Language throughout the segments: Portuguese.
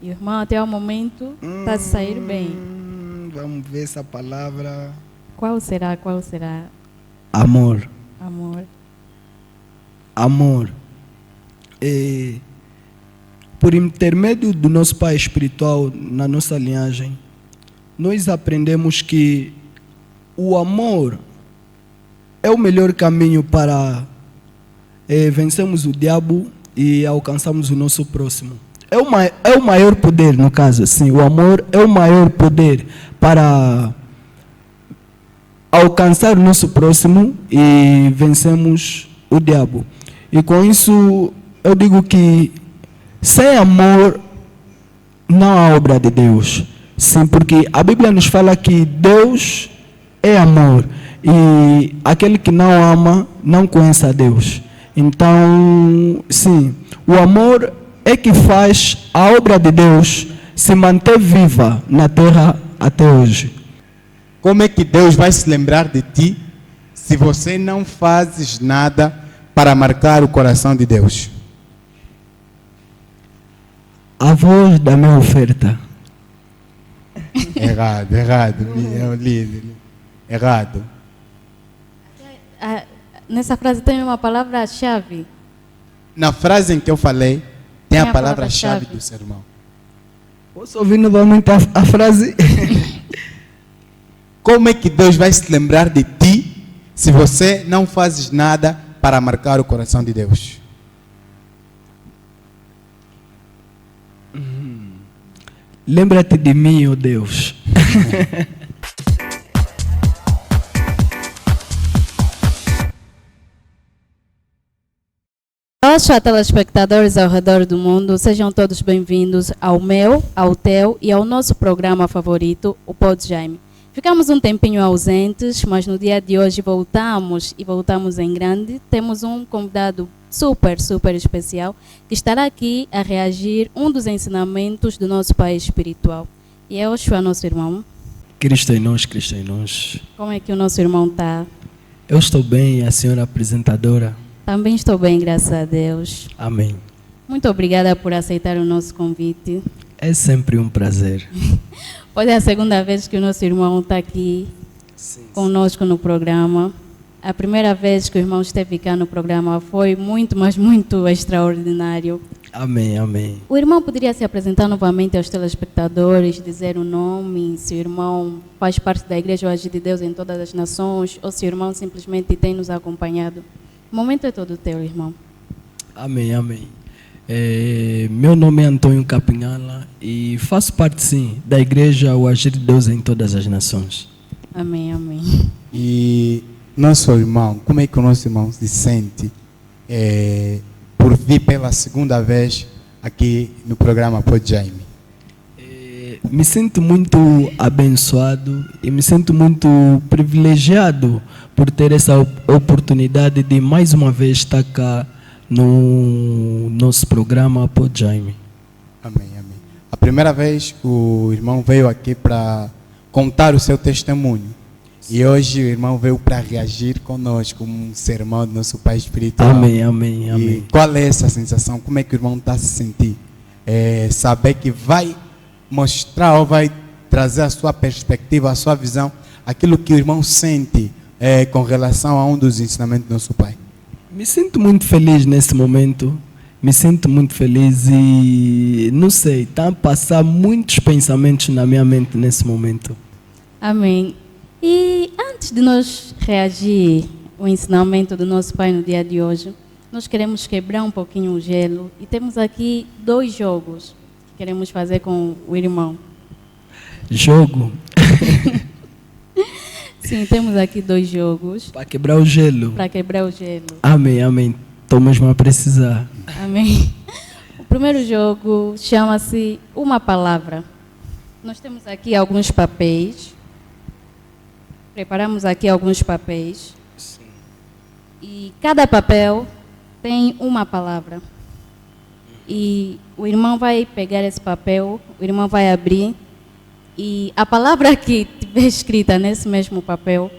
E o irmão até o momento está a sair bem. Vamos ver essa palavra. Qual será? Qual será? Amor. Amor. Amor. Por intermédio do nosso pai espiritual na nossa linhagem, nós aprendemos que o amor é o melhor caminho para vencermos o diabo e alcançarmos o nosso próximo. É o maior poder, no caso, sim. O amor é o maior poder para alcançar o nosso próximo e vencermos o diabo. E com isso, eu digo que sem amor não há obra de Deus. Sim, porque a Bíblia nos fala que Deus é amor. E aquele que não ama não conhece a Deus. Então, sim, o amor é que faz a obra de Deus se manter viva na terra até hoje. Como é que Deus vai se lembrar de ti se você não fazes nada para marcar o coração de Deus? A voz da minha oferta. Errado. É um líder. Errado. Nessa frase tem uma palavra-chave. Na frase em que eu falei, tem a palavra-chave do sermão. Posso ouvir novamente a frase? Como é que Deus vai se lembrar de ti se você não fazes nada para marcar o coração de Deus? Lembra-te de mim, ó Deus. Aos telespectadores ao redor do mundo, sejam todos bem-vindos ao meu, ao teu e ao nosso programa favorito, o Pod Jaime. Ficamos um tempinho ausentes, mas no dia de hoje voltamos em grande. Temos um convidado super especial que estará aqui a reagir um dos ensinamentos do nosso pai espiritual. E é o Joshua, nosso irmão. Cristo em nós, Cristo em nós. Como é que o nosso irmão está? Eu estou bem, a senhora apresentadora. Também estou bem, graças a Deus. Amém. Muito obrigada por aceitar o nosso convite. É sempre um prazer. Hoje é a segunda vez que o nosso irmão está aqui conosco no programa. A primeira vez que o irmão esteve cá no programa foi muito, mas muito extraordinário. Amém, amém. O irmão poderia se apresentar novamente aos telespectadores, dizer o nome, se o irmão faz parte da Igreja Agir de Deus em todas as nações, ou se o irmão simplesmente tem nos acompanhado. O momento é todo teu, irmão. Amém, amém. Meu nome é Antônio Capinhala e faço parte, sim, da Igreja O Agir de Deus em todas as nações. Amém, amém. E nosso irmão, como é que o nosso irmão se sente por vir pela segunda vez aqui no programa Pod Jaime? Me sinto muito abençoado e me sinto muito privilegiado por ter essa oportunidade de mais uma vez estar cá no nosso programa Pod Jaime. Amém, amém. A primeira vez o irmão veio aqui para contar o seu testemunho. E hoje o irmão veio para reagir conosco como um sermão do nosso pai espiritual. Amém, amém, amém. E qual é essa sensação? Como é que o irmão está se sentindo? Saber que vai mostrar ou vai trazer a sua perspectiva, a sua visão, aquilo que o irmão sente com relação a um dos ensinamentos do nosso pai. Me sinto muito feliz nesse momento. Me sinto muito feliz e, não sei, está a passar muitos pensamentos na minha mente nesse momento. Amém. E antes de nós reagir ao ensinamento do nosso pai no dia de hoje, nós queremos quebrar um pouquinho o gelo e temos aqui 2 jogos que queremos fazer com o irmão. Jogo? Sim, temos aqui 2 jogos. Para quebrar o gelo. Para quebrar o gelo. Amém, amém. Estou mesmo a precisar. Amém. O primeiro jogo chama-se Uma Palavra. Nós temos aqui alguns papéis. Preparamos aqui alguns papéis. Sim. E cada papel tem uma palavra. E o irmão vai pegar esse papel, o irmão vai abrir. E a palavra que estiver escrita nesse mesmo papel,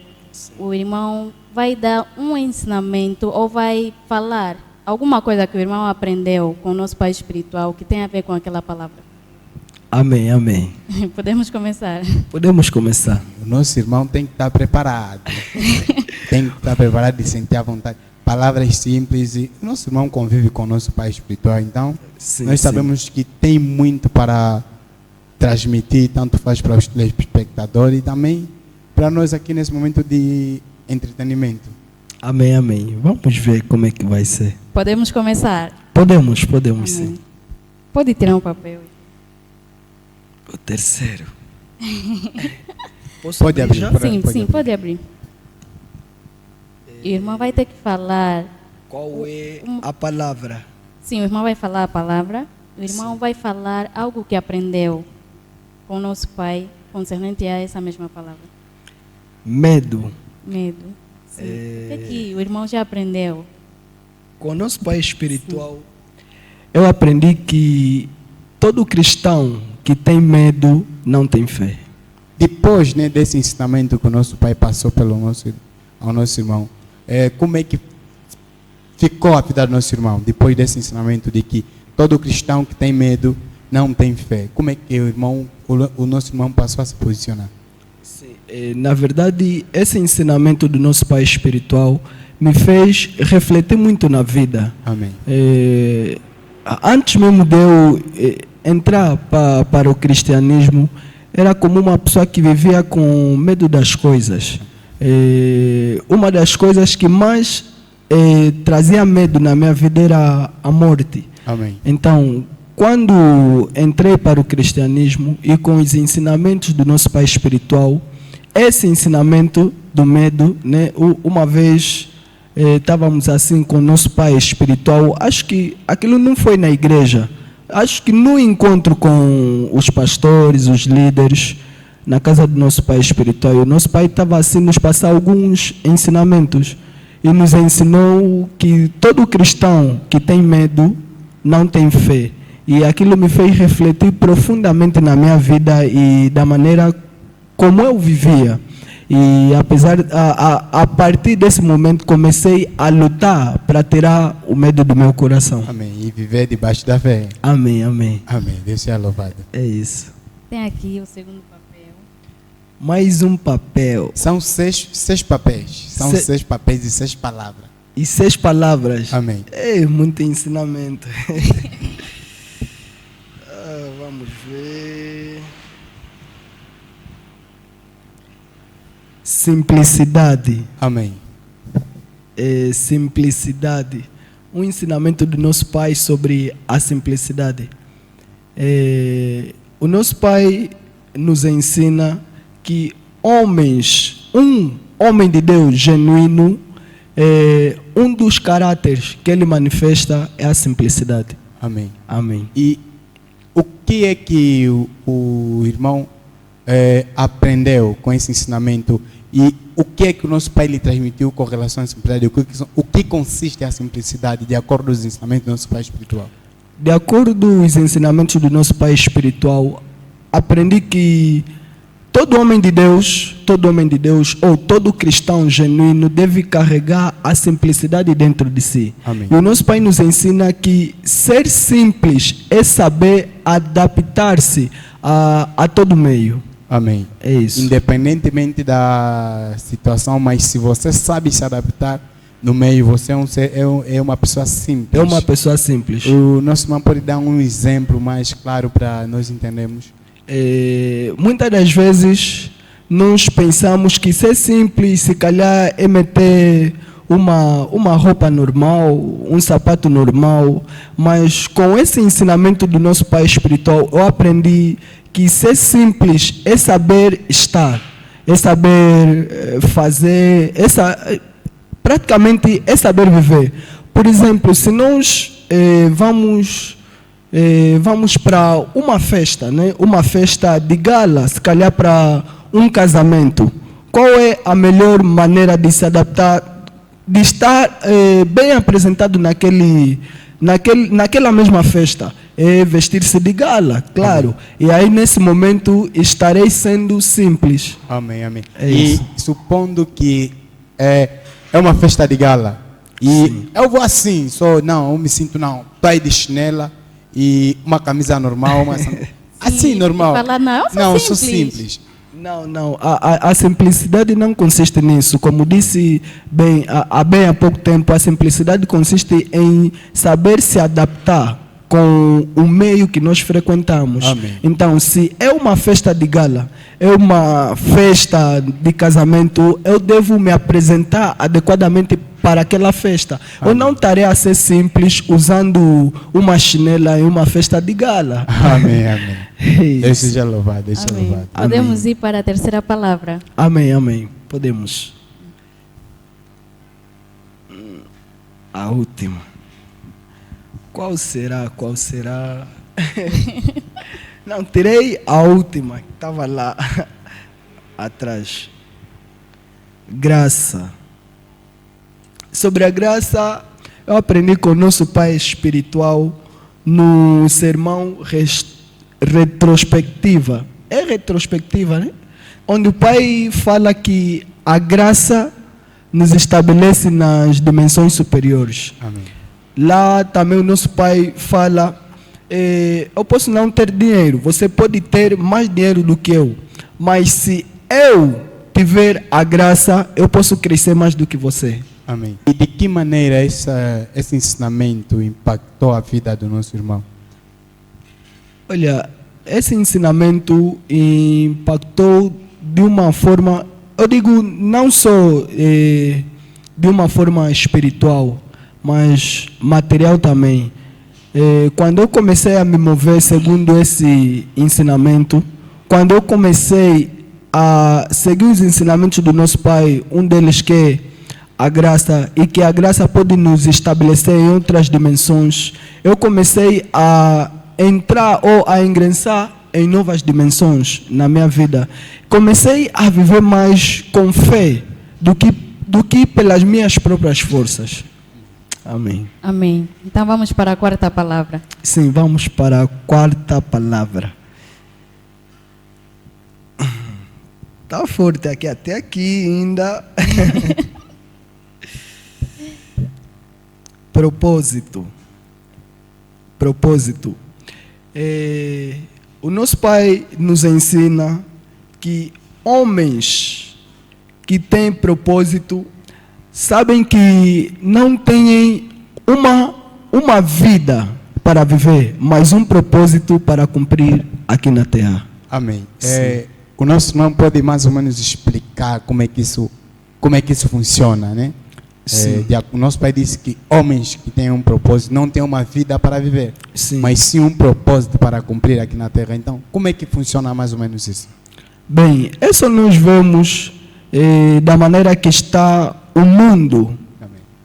o irmão vai dar um ensinamento ou vai falar alguma coisa que o irmão aprendeu com o nosso pai espiritual que tem a ver com aquela palavra. Amém, amém. Podemos começar. Podemos começar. O nosso irmão tem que estar preparado. Tem que estar preparado e sentir à vontade. Palavras simples. E o nosso irmão convive com o nosso pai espiritual. Então, Sim, nós sabemos que tem muito para transmitir, tanto faz para os telespectadores e também para nós aqui nesse momento de entretenimento. Amém, amém. Vamos ver como é que vai ser. Podemos começar. Podemos Amém. sim. Pode tirar um papel. O terceiro. Posso Pode abrir. já? Sim, Pode sim, abrir. pode abrir. O irmão vai ter que falar. Qual é a palavra? Sim, o irmão vai falar a palavra. O irmão vai falar algo que aprendeu com o nosso pai, concernente a essa mesma palavra. Medo. Medo. Sim. O que é que o irmão já aprendeu? Com o nosso pai espiritual, eu aprendi que todo cristão que tem medo não tem fé. Depois, né, desse ensinamento que o nosso pai passou ao nosso irmão, como é que ficou a vida do nosso irmão? Depois desse ensinamento de que todo cristão que tem medo não tem fé. Como é que o nosso irmão passou a se posicionar? Na verdade, esse ensinamento do nosso pai espiritual me fez refletir muito na vida. Amém. Antes mesmo de eu entrar para o cristianismo, era como uma pessoa que vivia com medo das coisas. Uma das coisas que mais trazia medo na minha vida era a morte. Amém. Então, quando entrei para o cristianismo e com os ensinamentos do nosso pai espiritual, esse ensinamento do medo, né, uma vez estávamos assim com o nosso pai espiritual, acho que aquilo não foi na igreja, acho que no encontro com os pastores, os líderes, na casa do nosso pai espiritual, o nosso pai estava assim nos passar alguns ensinamentos e nos ensinou que todo cristão que tem medo não tem fé. E aquilo me fez refletir profundamente na minha vida e da maneira como eu vivia. E a partir desse momento comecei a lutar para tirar o medo do meu coração. Amém. E viver debaixo da fé. Amém, amém. Amém. Deus seja louvado. É isso. Tem aqui o segundo papel. Mais um papel. São seis papéis. São 6 papéis e 6 palavras. E 6 palavras. Amém. É muito ensinamento. Vamos ver. Simplicidade. Amém. Simplicidade. Um ensinamento do nosso pai sobre a simplicidade. O nosso pai nos ensina que um homem de Deus genuíno, um dos caráteres que ele manifesta é a simplicidade. Amém. Amém. E o que é que o irmão aprendeu com esse ensinamento? E o que é que o nosso pai lhe transmitiu com relação à simplicidade? O que consiste a simplicidade, de acordo com os ensinamentos do nosso pai espiritual? De acordo com os ensinamentos do nosso pai espiritual, aprendi que todo homem de Deus ou todo cristão genuíno deve carregar a simplicidade dentro de si. Amém. E o nosso pai nos ensina que ser simples é saber adaptar-se a todo meio. Amém. É isso. Independentemente da situação, mas se você sabe se adaptar no meio, você é uma pessoa simples. É uma pessoa simples. O nosso irmão pode dar um exemplo mais claro para nós entendermos? Muitas das vezes nós pensamos que ser simples, se calhar, é meter uma roupa normal, um sapato normal, mas com esse ensinamento do nosso pai espiritual, eu aprendi que ser simples é saber estar, é saber fazer, praticamente é saber viver. Por exemplo, se nós vamos para uma festa, né? Uma festa de gala, se calhar para um casamento, qual é a melhor maneira de se adaptar, de estar bem apresentado naquela mesma festa? É vestir-se de gala, claro. Amém. E aí, nesse momento, estarei sendo simples. Amém, amém. É e isso. supondo que é uma festa de gala, e Sim. eu vou assim, eu me sinto, estou aí de chinela e uma camisa normal, Assim, normal. Falar, não, Não, sou sou simples. Não. A simplicidade não consiste nisso. Como disse bem há pouco tempo, a simplicidade consiste em saber se adaptar com o meio que nós frequentamos. Amém. Então, se é uma festa de gala, é uma festa de casamento, eu devo me apresentar adequadamente para aquela festa. Amém. Eu não estarei a ser simples usando uma chinela em uma festa de gala. Amém, amém. É Deus isso. seja louvado, Deus seja Amém. louvado. Podemos Amém. ir para a terceira palavra. Amém. Podemos. A última. Qual será? Não, tirei a última, que estava lá atrás. Graça. Sobre a graça, eu aprendi com o nosso pai espiritual no sermão retrospectiva. É retrospectiva, né? Onde o pai fala que a graça nos estabelece nas dimensões superiores. Amém. Lá também o nosso pai fala, eu posso não ter dinheiro, você pode ter mais dinheiro do que eu, mas se eu tiver a graça, eu posso crescer mais do que você. Amém. E de que maneira esse ensinamento impactou a vida do nosso irmão? Olha, esse ensinamento impactou de uma forma, eu digo não só de uma forma espiritual, mas material também. Quando eu comecei a me mover segundo esse ensinamento, quando eu comecei a seguir os ensinamentos do nosso pai, um deles que é a graça, e que a graça pode nos estabelecer em outras dimensões, eu comecei a entrar ou a ingressar em novas dimensões na minha vida. Comecei a viver mais com fé do que pelas minhas próprias forças. Amém. Amém. Então vamos para a quarta palavra. Sim, vamos para a quarta palavra. Está forte aqui, até aqui ainda. Propósito. O nosso pai nos ensina que homens que têm propósito sabem que não têm uma vida para viver, mas um propósito para cumprir aqui na terra. Amém. O nosso irmão pode mais ou menos explicar como é que isso funciona, né? O nosso pai disse que homens que têm um propósito não têm uma vida para viver, Sim. mas sim um propósito para cumprir aqui na terra. Então, como é que funciona mais ou menos isso? Bem, isso nós vemos da maneira que está o mundo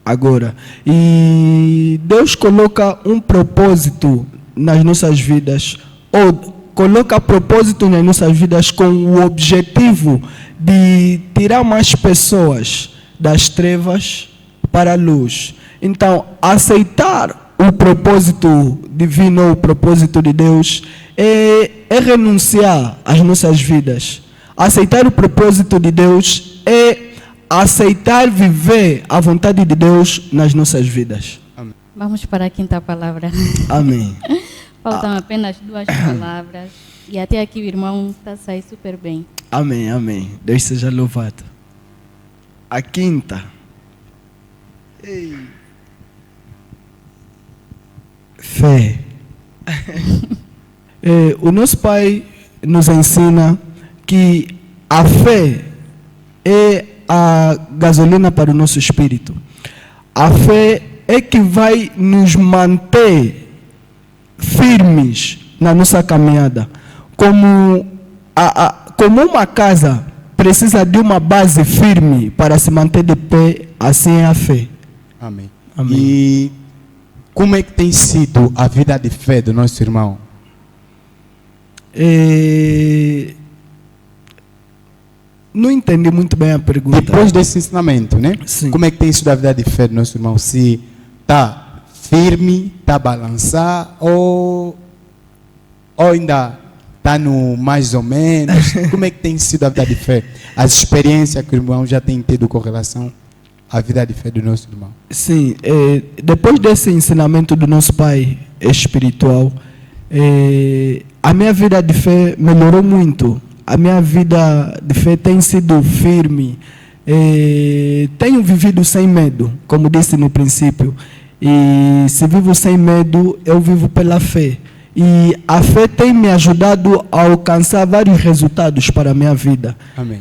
agora. E Deus coloca um propósito nas nossas vidas, ou coloca propósito nas nossas vidas com o objetivo de tirar mais pessoas das trevas para a luz. Então, aceitar o propósito divino, o propósito de Deus, é renunciar às nossas vidas. Aceitar o propósito de Deus é aceitar viver a vontade de Deus nas nossas vidas. Amém. Vamos para a quinta palavra. Amém. Faltam apenas 2 palavras. E até aqui o irmão está a sair super bem. Amém. Deus seja louvado. A quinta. Fé. O nosso pai nos ensina que a fé é a gasolina para o nosso espírito. A fé é que vai nos manter firmes na nossa caminhada. Como uma casa precisa de uma base firme para se manter de pé, assim é a fé. Amém. Amém. E como é que tem sido a vida de fé do nosso irmão? Não entendi muito bem a pergunta. Depois desse ensinamento, né? Sim. Como é que tem sido a vida de fé do nosso irmão? Se está firme, está a balançar ou ainda está no mais ou menos? Como é que tem sido a vida de fé? As experiências que o irmão já tem tido com relação à vida de fé do nosso irmão? Sim, depois desse ensinamento do nosso pai espiritual, a minha vida de fé melhorou muito. A minha vida de fé tem sido firme. Tenho vivido sem medo, como disse no princípio. E se vivo sem medo, eu vivo pela fé. E a fé tem me ajudado a alcançar vários resultados para a minha vida. Amém.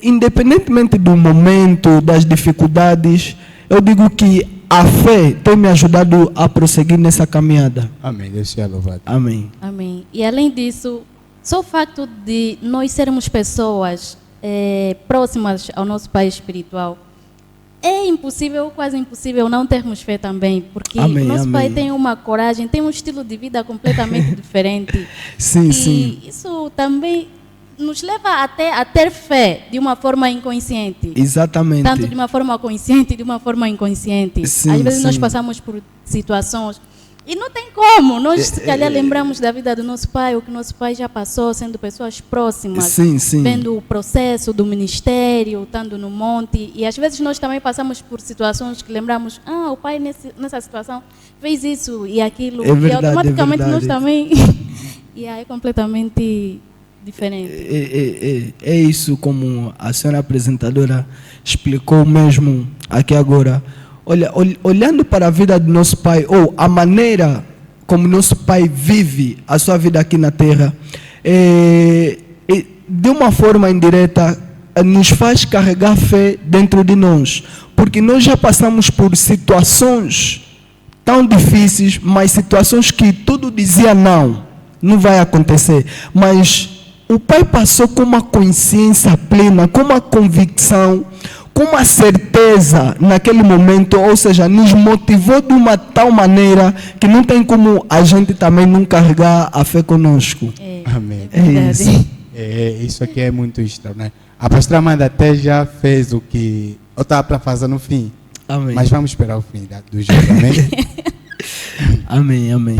Independentemente do momento, das dificuldades, eu digo que a fé tem me ajudado a prosseguir nessa caminhada. Amém. Deus seja louvado. Amém. Amém. E além disso, só o facto de nós sermos pessoas próximas ao nosso pai espiritual, é impossível, quase impossível, não termos fé também, porque Amém, o nosso pai amém. tem uma coragem, tem um estilo de vida completamente diferente. Sim, E sim. isso também nos leva até a ter fé de uma forma inconsciente. Exatamente. Tanto de uma forma consciente e de uma forma inconsciente. Sim, Às vezes nós sim. passamos por situações e não tem como. Nós, se calhar, lembramos da vida do nosso pai, o que nosso pai já passou, sendo pessoas próximas, Sim, sim. vendo o processo do ministério, estando no monte. E às vezes nós também passamos por situações que lembramos, o pai nessa situação fez isso e aquilo. É verdade, e automaticamente é nós verdade. também. E aí é completamente diferente. É isso, como a senhora apresentadora explicou mesmo aqui agora. Olha, olhando para a vida do nosso pai, ou a maneira como nosso pai vive a sua vida aqui na terra, de uma forma indireta, nos faz carregar fé dentro de nós. Porque nós já passamos por situações tão difíceis, mas situações que tudo dizia não vai acontecer. Mas o pai passou com uma consciência plena, com uma convicção, com uma certeza naquele momento, ou seja, nos motivou de uma tal maneira que não tem como a gente também não carregar a fé conosco. Amém. É verdade. isso. Isso aqui é muito extraordinário. A pastora Amanda até já fez o que eu estava para fazer no fim. Amém. Mas vamos esperar o fim do jogo, amém? Amém, amém.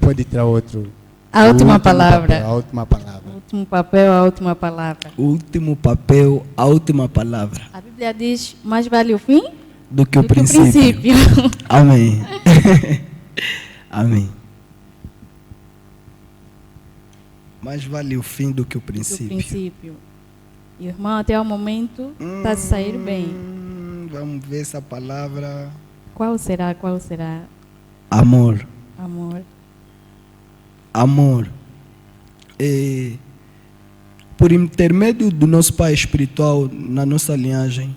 Pode tirar outro. A O última último palavra. papel, a última palavra. O último papel, a última palavra. O último papel, a última palavra, A Bíblia diz, mais vale o fim do que o do que o princípio. princípio. Amém. Amém. Mais vale o fim do que o Do princípio. princípio. E o irmão, até o momento, está a sair bem. Vamos ver essa palavra. Qual será? Qual será? Amor. Amor. Amor. Por intermédio do nosso pai espiritual na nossa linhagem,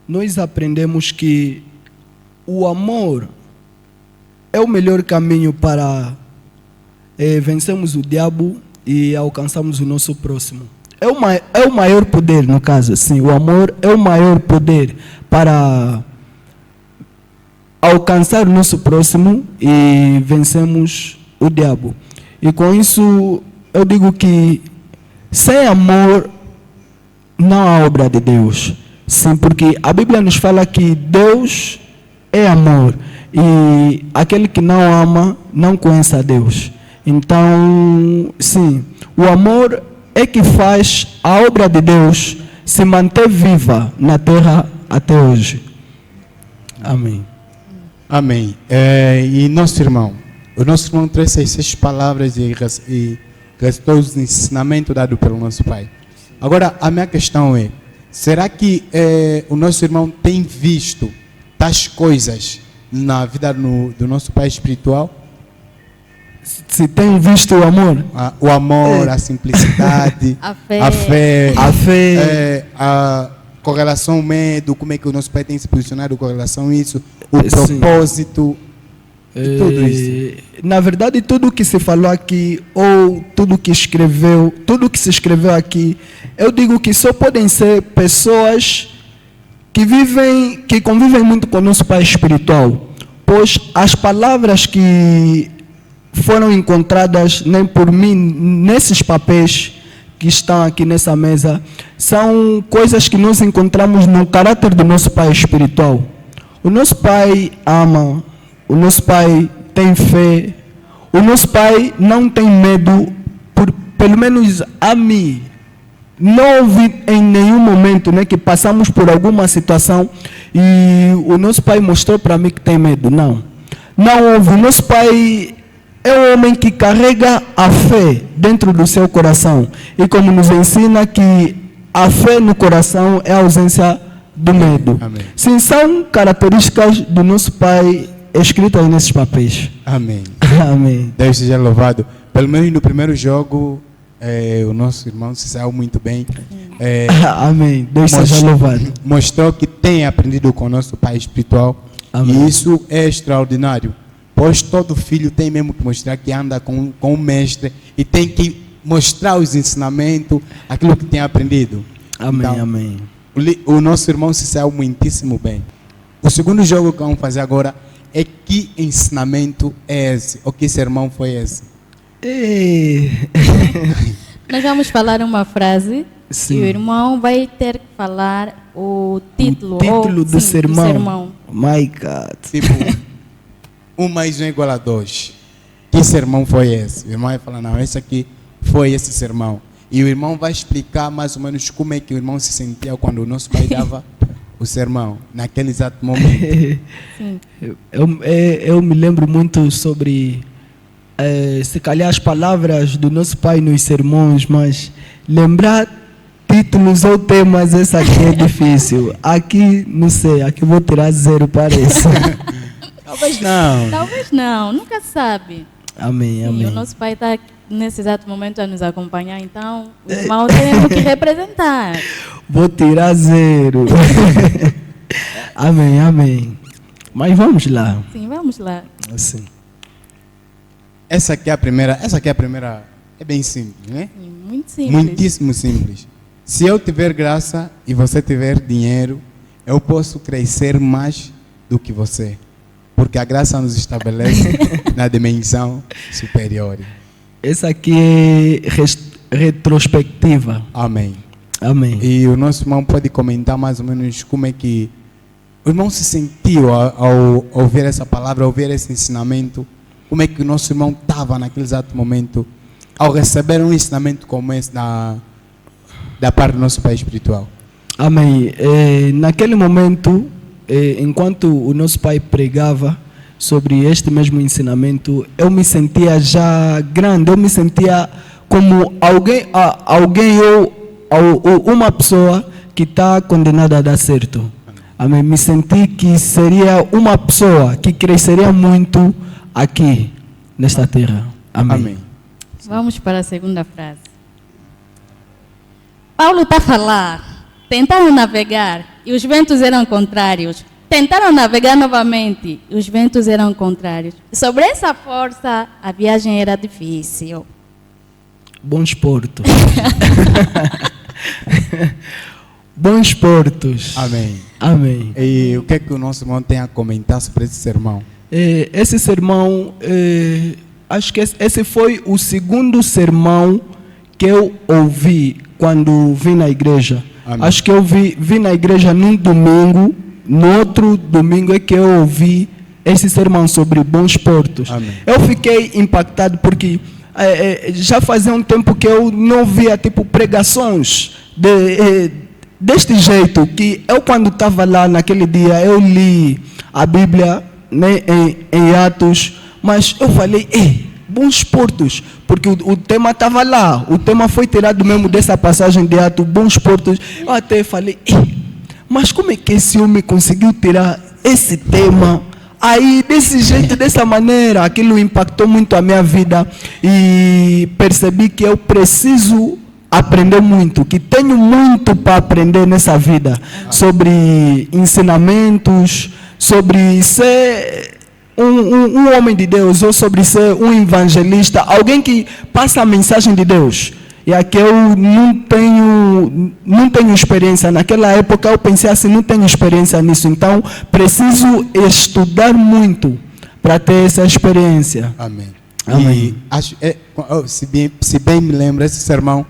nós aprendemos que o amor é o melhor caminho para vencermos o diabo e alcançarmos o nosso próximo. É o maior poder, no caso, sim. O amor é o maior poder para alcançar o nosso próximo e vencermos o diabo. E com isso, eu digo que sem amor não há obra de Deus. Sim, porque a Bíblia nos fala que Deus é amor. E aquele que não ama não conhece a Deus. Então, sim, o amor é que faz a obra de Deus se manter viva na terra até hoje. Amém. Amém. E o nosso irmão trouxe essas palavras e restou os ensinamentos dados pelo nosso pai. Agora, a minha questão é, será que o nosso irmão tem visto tais coisas na vida do nosso pai espiritual? Se tem visto o amor, O amor, a simplicidade, A fé. a a fé, com relação ao medo, como é que o nosso pai tem se posicionado com relação a isso, o Sim. propósito, e tudo isso. Na verdade, tudo que se falou aqui, ou tudo que se escreveu aqui, eu digo que só podem ser pessoas que convivem muito com o nosso pai espiritual, pois as palavras que foram encontradas nem por mim nesses papéis que estão aqui nessa mesa são coisas que nós encontramos no caráter do nosso pai espiritual. O nosso pai ama, o nosso pai tem fé, o nosso pai não tem medo, pelo menos a mim. Não houve em nenhum momento, né, que passamos por alguma situação e o nosso pai mostrou para mim que tem medo. Não houve. O nosso pai é um homem que carrega a fé dentro do seu coração. E como nos ensina que a fé no coração é a ausência do medo. Amém. Sim, são características do nosso Pai escritas nesses papéis. Amém. Amém. Deus seja louvado. Pelo menos no primeiro jogo, o nosso irmão se saiu muito bem. Amém. Deus seja louvado. Mostrou que tem aprendido com o nosso Pai espiritual. Amém. E isso é extraordinário. Pois todo filho tem mesmo que mostrar que anda com o mestre e tem que mostrar os ensinamentos, aquilo que tem aprendido. Amém, Então, amém. O nosso irmão se saiu muitíssimo bem. O segundo jogo que vamos fazer agora é que ensinamento é esse? O que sermão foi esse? Nós vamos falar uma frase. Sim. E o irmão vai ter que falar o título, do sim, sermão. do sermão. My God. Tipo, 1 mais 1 igual a 2. Que sermão foi esse? O irmão vai falar, não, esse aqui foi esse sermão. E o irmão vai explicar mais ou menos como é que o irmão se sentia quando o nosso pai dava o sermão, naquele exato momento. Sim. Eu me lembro muito sobre, se calhar, as palavras do nosso pai nos sermões, mas lembrar títulos ou temas, esse aqui é difícil. Aqui, não sei, aqui vou tirar 0 para isso. Talvez não. Talvez não, nunca se sabe. Amém, Sim, amém. o nosso pai está nesse exato momento a nos acompanhar, então o irmão tem que representar. Vou tirar 0. Amém, amém. Mas vamos lá. Sim, vamos lá. Assim. Essa aqui é a primeira, é bem simples, né? Sim, muito simples. Muitíssimo simples. Se eu tiver graça e você tiver dinheiro, eu posso crescer mais do que você. Porque a graça nos estabelece na dimensão superior. Essa aqui é retrospectiva. Amém. Amém. E o nosso irmão pode comentar mais ou menos como é que o irmão se sentiu ao ouvir essa palavra, ao ouvir esse ensinamento. Como é que o nosso irmão estava naquele exato momento ao receber um ensinamento como esse da parte do nosso Pai espiritual. Amém. Naquele momento, enquanto o nosso pai pregava sobre este mesmo ensinamento, eu me sentia já grande, eu me sentia como alguém ou uma pessoa que está condenada a dar certo. Amém. Me senti que seria uma pessoa que cresceria muito aqui, nesta terra. Amém. Amém. Vamos para a segunda frase. Paulo está a falar. Tentaram navegar e os ventos eram contrários. Tentaram navegar novamente e os ventos eram contrários. Sobre essa força, a viagem era difícil. Bons portos. Bons portos. Amém. Amém. E o que é que o nosso irmão tem a comentar sobre esse sermão? Esse sermão, acho que esse foi o segundo sermão que eu ouvi quando vim na igreja. Amém. Acho que eu vi na igreja num domingo, no outro domingo é que eu ouvi esse sermão sobre bons portos. Amém. Eu fiquei impactado porque já fazia um tempo que eu não via tipo pregações deste jeito, que eu quando estava lá naquele dia, eu li a Bíblia, né, em Atos, mas eu falei, bons portos, porque o tema estava lá, o tema foi tirado mesmo dessa passagem de Atos, bons portos. Eu até falei, mas como é que esse homem conseguiu tirar esse tema aí desse jeito, dessa maneira? Aquilo impactou muito a minha vida e percebi que eu preciso aprender muito, que tenho muito para aprender nessa vida, sobre ensinamentos, sobre ser um homem de Deus, ou sobre ser um evangelista, alguém que passa a mensagem de Deus. E aqui eu não tenho experiência. Naquela época eu pensei assim, não tenho experiência nisso, então preciso estudar muito para ter essa experiência. Amém. Amém. E acho, se bem me lembro, esse sermão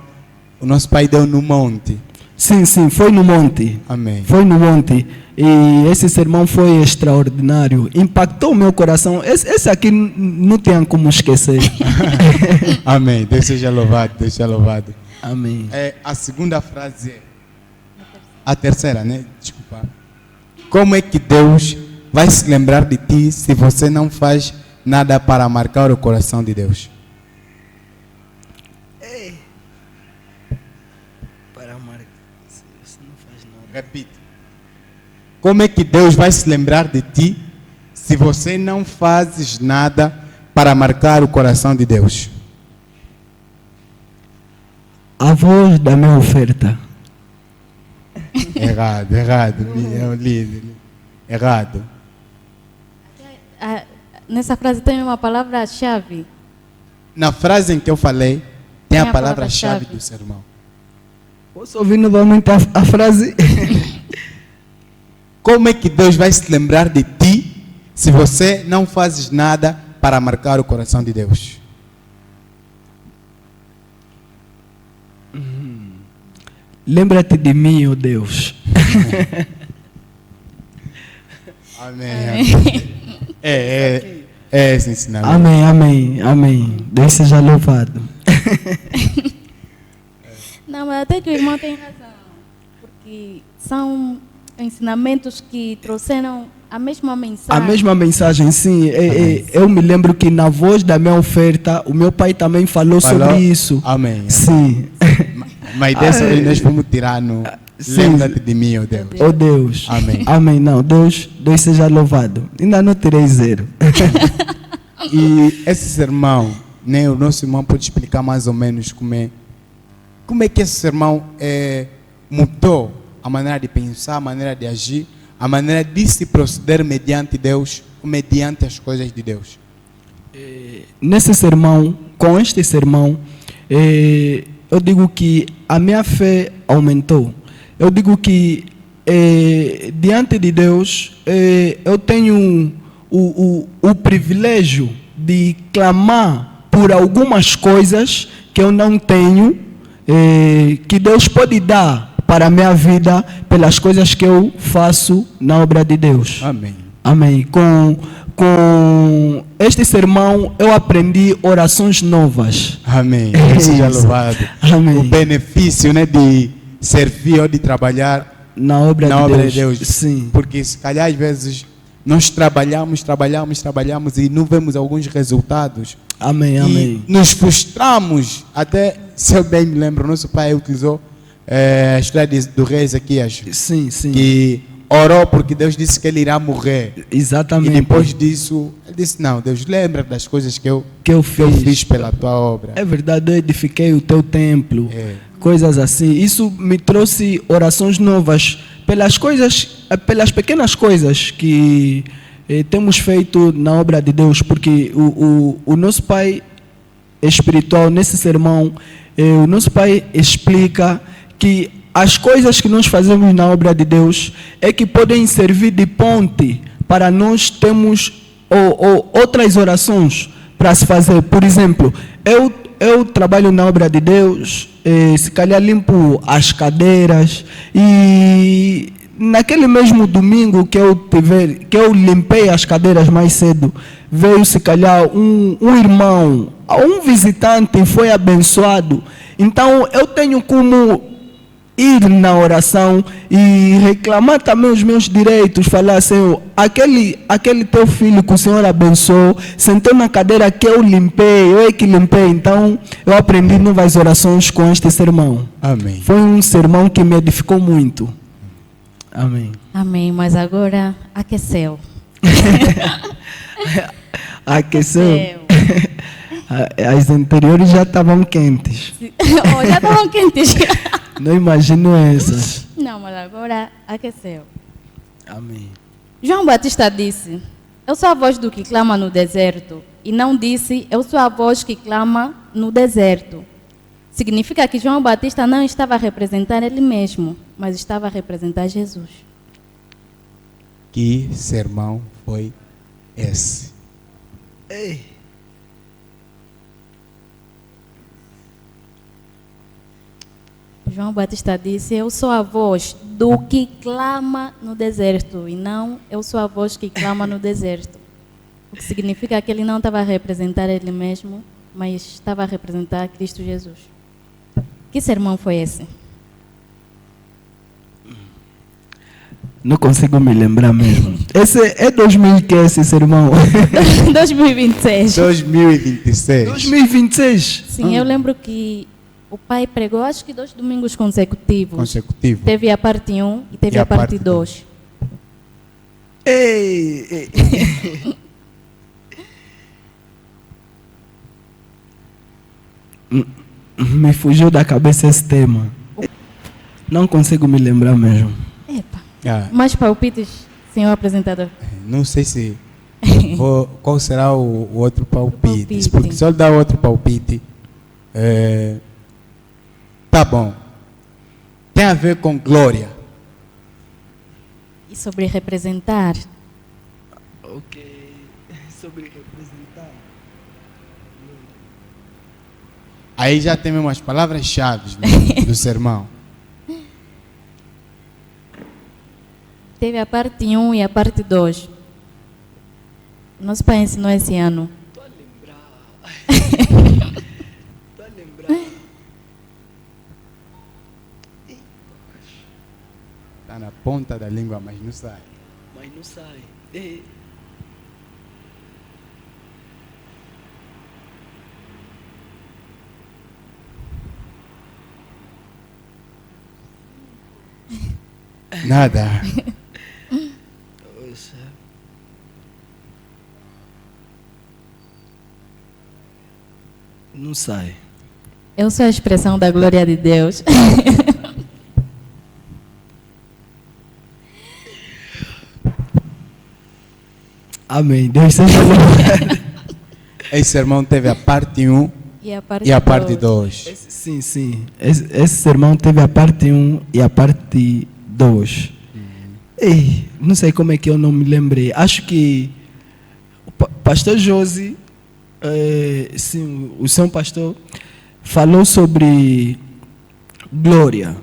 o nosso pai deu no monte. Sim, foi no monte. Amém. Foi no monte. E esse sermão foi extraordinário. Impactou o meu coração. Esse aqui não tem como esquecer. Amém. Deus seja louvado. Deus seja louvado. Amém. A segunda frase é... A terceira, né? Desculpa. Como é que Deus vai se lembrar de ti se você não faz nada para marcar o coração de Deus. Para marcar, você não faz nada. Repito. Como é que Deus vai se lembrar de ti se você não fazes nada para marcar o coração de Deus? A voz da minha oferta. Errado. É um líder. Errado. Nessa frase tem uma palavra-chave. Na frase em que eu falei, tem a palavra-chave palavra-chave do sermão. Posso ouvir novamente a frase? Como é que Deus vai se lembrar de ti se você não fazes nada para marcar o coração de Deus? Lembra-te de mim, ó Deus. Amém. É esse ensinamento. Amém. Deus seja louvado. Não, mas até que o irmão tem razão. Porque são ensinamentos que trouxeram a mesma mensagem. A mesma mensagem, sim. Eu me lembro que na voz da minha oferta, o meu pai também falou sobre isso. Amém. Sim. Mas dessa vez nós vamos tirar no... Sim. Lembra-te de mim, ó Deus. Ó Deus. Amém. Não, Deus seja louvado. Ainda não tirei 0. E esse sermão, né, o nosso irmão pode explicar mais ou menos como é que esse sermão mudou a maneira de pensar, a maneira de agir, a maneira de se proceder mediante Deus, mediante as coisas de Deus. Nesse sermão, com este sermão, eu digo que a minha fé aumentou. Eu digo que diante de Deus, eu tenho o privilégio de clamar por algumas coisas que eu não tenho, que Deus pode dar para a minha vida pelas coisas que eu faço na obra de Deus. Amém. Com este sermão eu aprendi orações novas. Amém. Seja louvado. Amém. O benefício, né, de servir ou de trabalhar na obra de Deus. Sim. Porque se calhar às vezes nós trabalhamos e não vemos alguns resultados. Amém. E nos frustramos. Até, se eu bem me lembro, nosso pai utilizou a história do rei Ezequias. Sim. Que orou porque Deus disse que ele irá morrer. Exatamente. E depois disso, ele disse, não, Deus, lembra das coisas que eu fiz pela tua obra. É verdade, eu edifiquei o teu templo. Coisas assim. Isso me trouxe orações novas pelas pequenas coisas que temos feito na obra de Deus, porque o nosso pai espiritual, nesse sermão, o nosso pai explica que as coisas que nós fazemos na obra de Deus é que podem servir de ponte para nós termos outras orações para se fazer. Por exemplo, eu trabalho na obra de Deus, se calhar limpo as cadeiras, e naquele mesmo domingo que eu limpei as cadeiras mais cedo, veio se calhar um irmão, um visitante, e foi abençoado. Então eu tenho como ir na oração e reclamar também os meus direitos, falar, Senhor, aquele teu filho que o Senhor abençoou, sentou na cadeira que eu limpei, eu é que limpei. Então eu aprendi novas orações com este sermão. Amém. Foi um sermão que me edificou muito. Amém. Mas agora aqueceu. Aqueceu. As anteriores já estavam quentes. Já estavam quentes. Não imagino essas. Não, mas agora aqueceu. Amém. João Batista disse, eu sou a voz do que clama no deserto. E não disse, eu sou a voz que clama no deserto. Significa que João Batista não estava a representar ele mesmo, mas estava a representar Jesus. Que sermão foi esse? Ei. João Batista disse, eu sou a voz do que clama no deserto, e não eu sou a voz que clama no deserto. O que significa que ele não estava a representar ele mesmo, mas estava a representar Cristo Jesus. Que sermão foi esse? Não consigo me lembrar mesmo. Esse é 2000 que é esse sermão? 2026. 2026. 2026? Sim, eu lembro que o pai pregou, acho que 2 domingos consecutivos. Consecutivo. Teve a parte 1 e teve a parte 2. Ei. Me fugiu da cabeça esse tema. Não consigo me lembrar mesmo. Epa. Ah, Mais palpites, senhor apresentador? não sei se qual será o outro palpite. Palpite. Porque se eu dar outro palpite, tá bom. Tem a ver com glória. E sobre representar? Ok. Sobre representar. Aí já tem umas palavras-chave do sermão. Teve a parte 1 e a parte 2. Nosso pai ensinou esse ano. Tô a lembrar. Está na ponta da língua, mas não sai. Mas não sai. Ei. Nada. Poxa. Não sai. Eu sou a expressão da glória de Deus. Amém. Deus seja louvado. Esse sermão teve a parte 1 E a parte 2. Sim. Esse sermão teve a parte 1 e a parte 2. Ei, não sei como é que eu não me lembrei. Acho que o pastor Josi, sim, o seu pastor, falou sobre glória.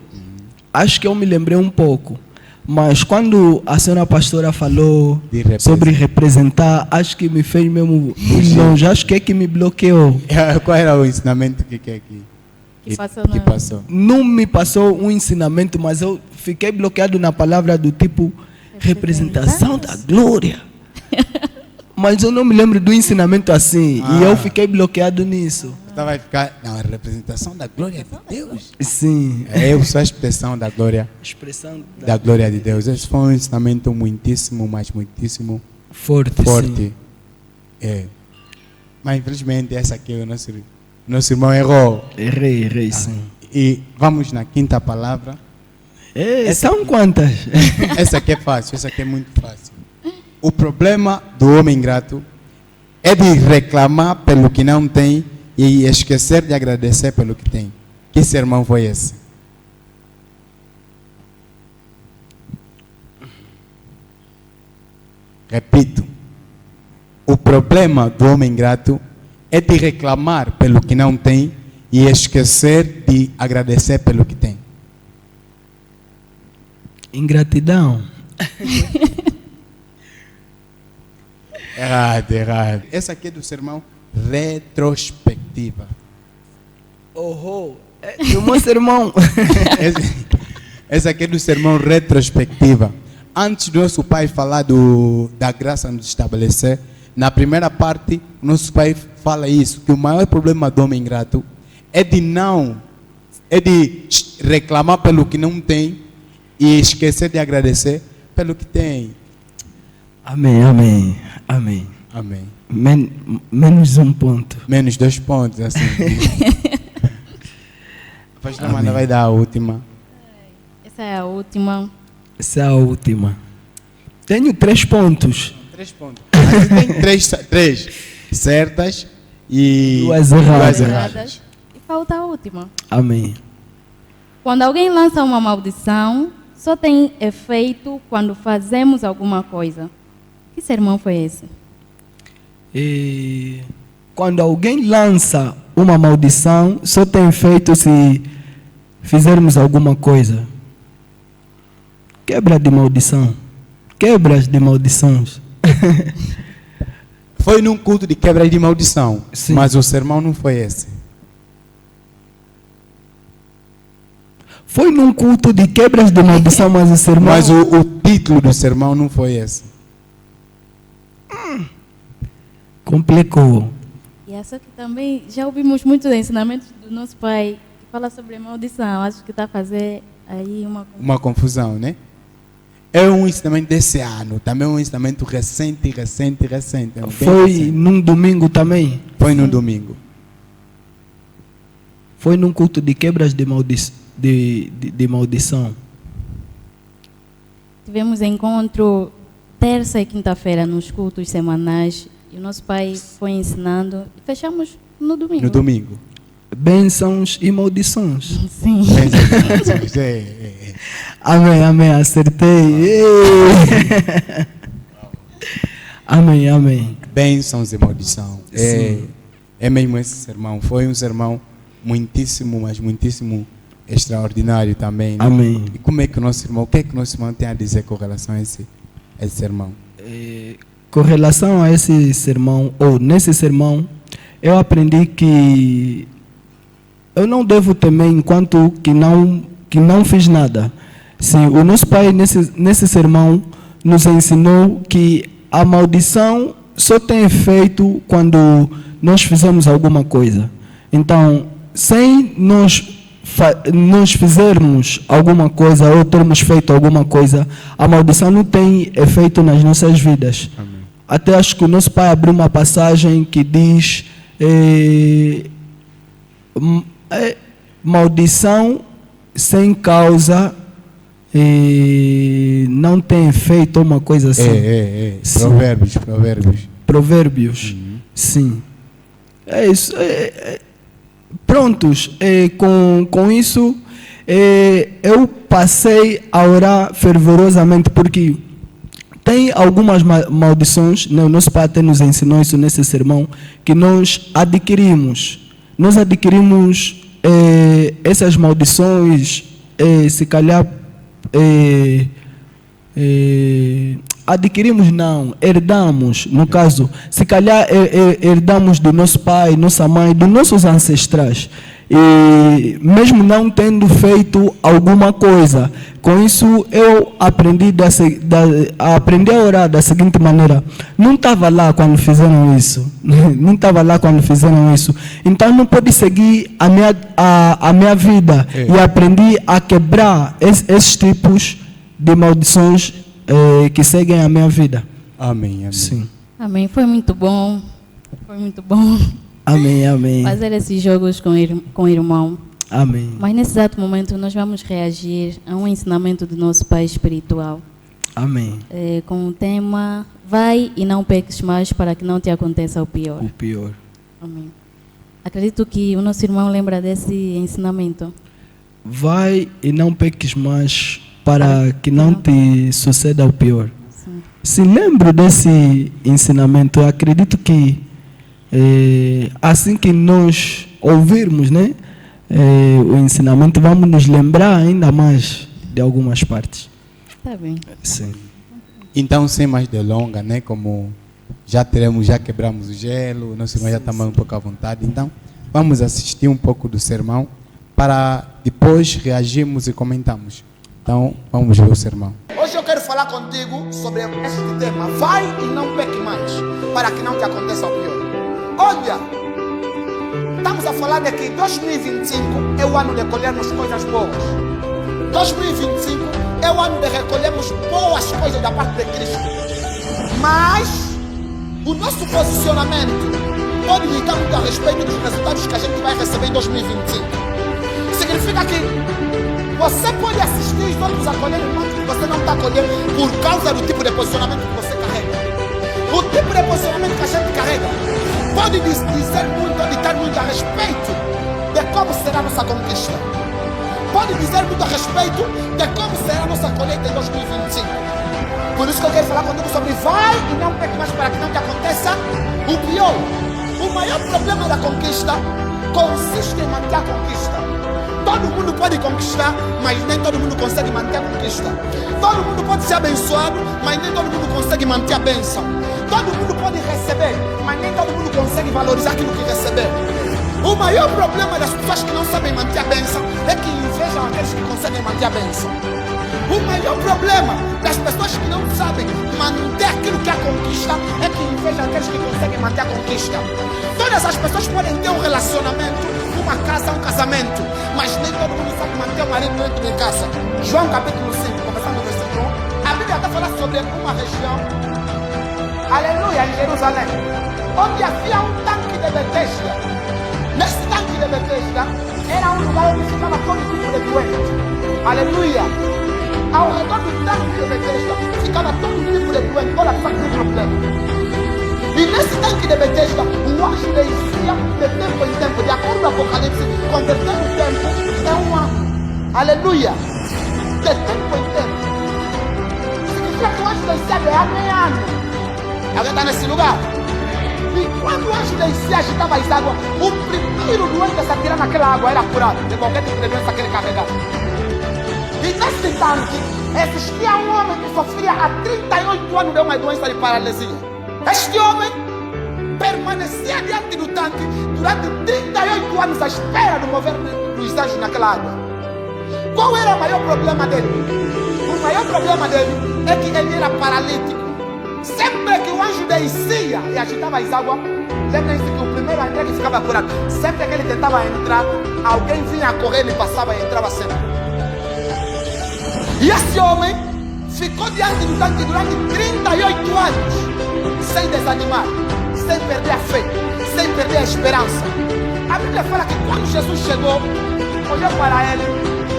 Acho que eu me lembrei um pouco. Mas quando a senhora pastora falou sobre representar, acho que me fez mesmo longe. Acho que é que me bloqueou. Qual era o ensinamento que aqui? Que passou Que na- passou? Não me passou um ensinamento, mas eu fiquei bloqueado na palavra do tipo representação da glória. Mas eu não me lembro do ensinamento assim. E eu fiquei bloqueado nisso. Então vai ficar, não, a representação da glória de Deus. Sim. Eu sou a expressão da glória, Expressão da glória de Deus. Esse foi um ensinamento muitíssimo, mas muitíssimo forte. forte. Sim. É. Mas infelizmente essa aqui o nosso irmão errou. Errei, sim. E vamos na quinta palavra. São quantas? Essa aqui é fácil, essa aqui é muito fácil. O problema do homem ingrato é de reclamar pelo que não tem e esquecer de agradecer pelo que tem. Que sermão foi esse? Repito. O problema do homem ingrato é de reclamar pelo que não tem e esquecer de agradecer pelo que tem. Ingratidão. Errado. Essa aqui é do sermão retrospectiva. Do meu sermão. Essa aqui é do sermão retrospectiva. Antes do nosso pai falar da graça nos estabelecer, na primeira parte, nosso pai fala isso, que o maior problema do homem ingrato é de reclamar pelo que não tem e esquecer de agradecer pelo que tem. Amém. Amém. Menos um ponto. Menos 2 pontos, assim. A pastora Amanda vai dar a última. Essa é a última. Essa é a última. Tenho 3 pontos. 3 pontos. Aqui tem 3 certas e 2 erradas. E falta a última. Amém. Quando alguém lança uma maldição, só tem efeito quando fazemos alguma coisa. Que sermão foi esse? E quando alguém lança uma maldição, só tem efeito se fizermos alguma coisa. Quebra de maldição. Quebras de maldições. foi num culto de quebra de maldição, Sim. mas o sermão não foi esse. Foi num culto de quebras de maldição, mas o sermão... Mas o título do sermão não foi esse. Complicou. E é só que também já ouvimos muitos ensinamentos do nosso pai que fala sobre maldição. Acho que está a fazer aí uma confusão, né? É um ensinamento desse ano, também um ensinamento recente. Foi recente. Num domingo também? Foi no domingo. Foi num culto de quebras de maldição. Tivemos encontro terça e quinta-feira nos cultos semanais. E o nosso pai foi ensinando e fechamos no domingo. No domingo. Bênçãos e maldições. Sim. Bênçãos. Amém, amém, acertei. Amém, amém. Bênçãos e maldição. É mesmo esse sermão. Foi um sermão muitíssimo, mas muitíssimo extraordinário também. Né? Amém. E como é que o nosso irmão, o que é que o nosso irmão tem a dizer com relação a esse sermão? Com relação a esse sermão, ou nesse sermão, eu aprendi que eu não devo temer enquanto que não fiz nada. Sim, o nosso pai nesse sermão nos ensinou que a maldição só tem efeito quando nós fizemos alguma coisa. Então, sem nós fizermos alguma coisa ou termos feito alguma coisa, a maldição não tem efeito nas nossas vidas. Amém. Até acho que o nosso pai abriu uma passagem que diz maldição sem causa não tem efeito, uma coisa assim. Provérbios. Uhum. Sim. É isso. Prontos. Com isso, eu passei a orar fervorosamente, porque tem algumas maldições, né? O nosso pai até nos ensinou isso nesse sermão, que nós adquirimos. Nós adquirimos essas maldições, se calhar... adquirimos não, herdamos, no caso, se calhar herdamos do nosso pai, nossa mãe, dos nossos ancestrais, e mesmo não tendo feito alguma coisa. Com isso eu aprendi a orar da seguinte maneira: não estava lá quando fizeram isso, então não pode seguir a minha vida. E aprendi a quebrar esses tipos de maldições que seguem a minha vida. Amém, amém. Sim. Amém. Foi muito bom. Amém, amém. Fazer esses jogos com o irmão. Amém. Mas nesse exato momento nós vamos reagir a um ensinamento do nosso pai espiritual. Amém. Com o tema: vai e não peques mais, para que não te aconteça o pior. O pior. Amém. Acredito que o nosso irmão lembra desse ensinamento. Vai e não peques mais, para que não te suceda o pior. Sim. Se lembro desse ensinamento, eu acredito que assim que nós ouvirmos, né, o ensinamento, vamos nos lembrar ainda mais de algumas partes. Tá bem. Sim. Então, sem mais delongas, né, como já quebramos o gelo, nosso irmão já está mais um pouco à vontade, então vamos assistir um pouco do sermão para depois reagirmos e comentarmos. Então, vamos ver o sermão. Hoje eu quero falar contigo sobre este tema: vai e não peque mais, para que não te aconteça o pior. Olha, estamos a falar de que 2025 é o ano de colhermos coisas boas. 2025 é o ano de recolhermos boas coisas da parte de Cristo. Mas o nosso posicionamento pode ditar muito a respeito dos resultados que a gente vai receber em 2025. Significa que você pode assistir os outros a colher enquanto que você não está colhendo, por causa do tipo de posicionamento que você carrega. O tipo de posicionamento que a gente carrega pode dizer muito, ditar muito a respeito de como será a nossa conquista. Pode dizer muito a respeito de como será a nossa colheita em 2025. Por isso que eu quero falar contigo sobre vai e não peque mais, para que não te aconteça o pior. O maior problema da conquista consiste em manter a conquista. Todo mundo pode conquistar, mas nem todo mundo consegue manter a conquista. Todo mundo pode ser abençoado, mas nem todo mundo consegue manter a bênção. Todo mundo pode receber, mas nem todo mundo consegue valorizar aquilo que recebeu. O maior problema das pessoas que não sabem manter a bênção é que invejam aqueles que conseguem manter a bênção. O maior problema das pessoas que não sabem manter aquilo que é a conquista é que invejam aqueles que conseguem manter a conquista. Todas as pessoas podem ter um relacionamento, uma casa, um casamento, mas nem todo mundo sabe manter o marido dentro de casa. João capítulo 5, começando no versículo 1, a Bíblia está falando sobre uma região, aleluia, em Jerusalém, onde havia um tanque de Betesda. Nesse tanque de Betesda era um lugar onde ficava todo tipo de doente. Aleluia. Ao redor do tanque de Betesda ficava todo tipo de doente, toda sorte de problema. E nesse tanque de Betesda, o anjo descia de tempo em tempo, de acordo com o Apocalipse, convertendo o tempo em um ano. Aleluia. De tempo em tempo. Significa que o anjo descia de ano em ano. Alguém está nesse lugar? E quando o anjo descia, agitava as águas, o primeiro doente a se atirar naquela água era curado de qualquer tipo de doença que ele carregava. E nesse tanque existia um homem que sofria há 38 anos de uma doença de paralisia. Este homem permanecia diante do tanque durante 38 anos à espera do mover dos anjos naquela água. Qual era o maior problema dele? O maior problema dele é que ele era paralítico. Sempre que o anjo descia e agitava as águas, lembrem-se que o primeiro a entrar que ficava curado. Sempre que ele tentava entrar, alguém vinha a correr, ele passava e entrava sempre. E esse homem ficou diante do tanque durante 38 anos, sem desanimar, sem perder a fé, sem perder a esperança. A Bíblia fala que quando Jesus chegou, olhou para ele,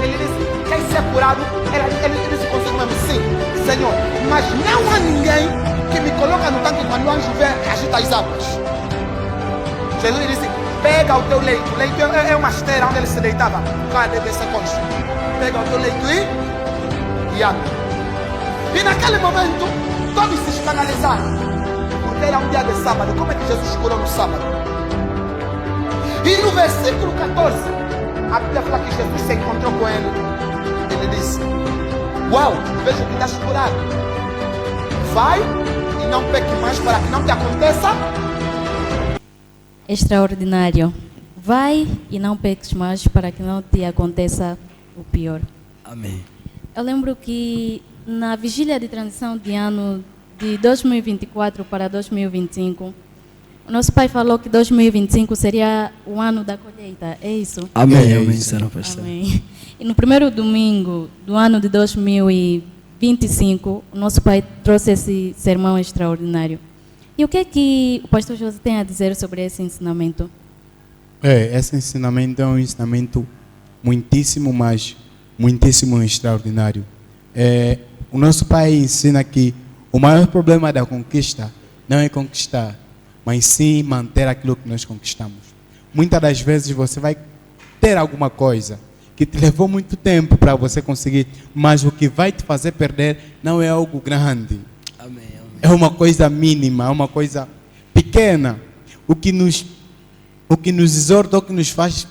ele disse: quer ser curado? Ele disse consigo mesmo: sim, Senhor, mas não há ninguém que me coloca no tanque quando o anjo vem e agita as águas. Jesus disse: pega o teu leito. O leito é uma esteira onde ele se deitava. Cadê desse cônjuge? Pega o teu leito e anda. E naquele momento, todos se escandalizaram, porque era um dia de sábado. Como é que Jesus curou no sábado? E no versículo 14, a Bíblia fala que Jesus se encontrou com ele. Ele disse: uau, vejo que estás curado. Vai e não peque mais para que não te aconteça. Extraordinário. Vai e não peques mais para que não te aconteça o pior. Amém. Eu lembro que na vigília de transição de ano de 2024 para 2025, o nosso pai falou que 2025 seria o ano da colheita. É isso? Amém, amém, Senhor Pastor. Amém. E no primeiro domingo do ano de 2025, o nosso pai trouxe esse sermão extraordinário. E o que é que o pastor José tem a dizer sobre esse ensinamento? Esse ensinamento é um ensinamento muitíssimo, mas muitíssimo extraordinário. O nosso pai ensina que o maior problema da conquista não é conquistar, mas sim manter aquilo que nós conquistamos. Muitas das vezes você vai ter alguma coisa que te levou muito tempo para você conseguir, mas o que vai te fazer perder não é algo grande. Amém, amém. É uma coisa mínima, é uma coisa pequena. O que nos exorta, o que nos faz,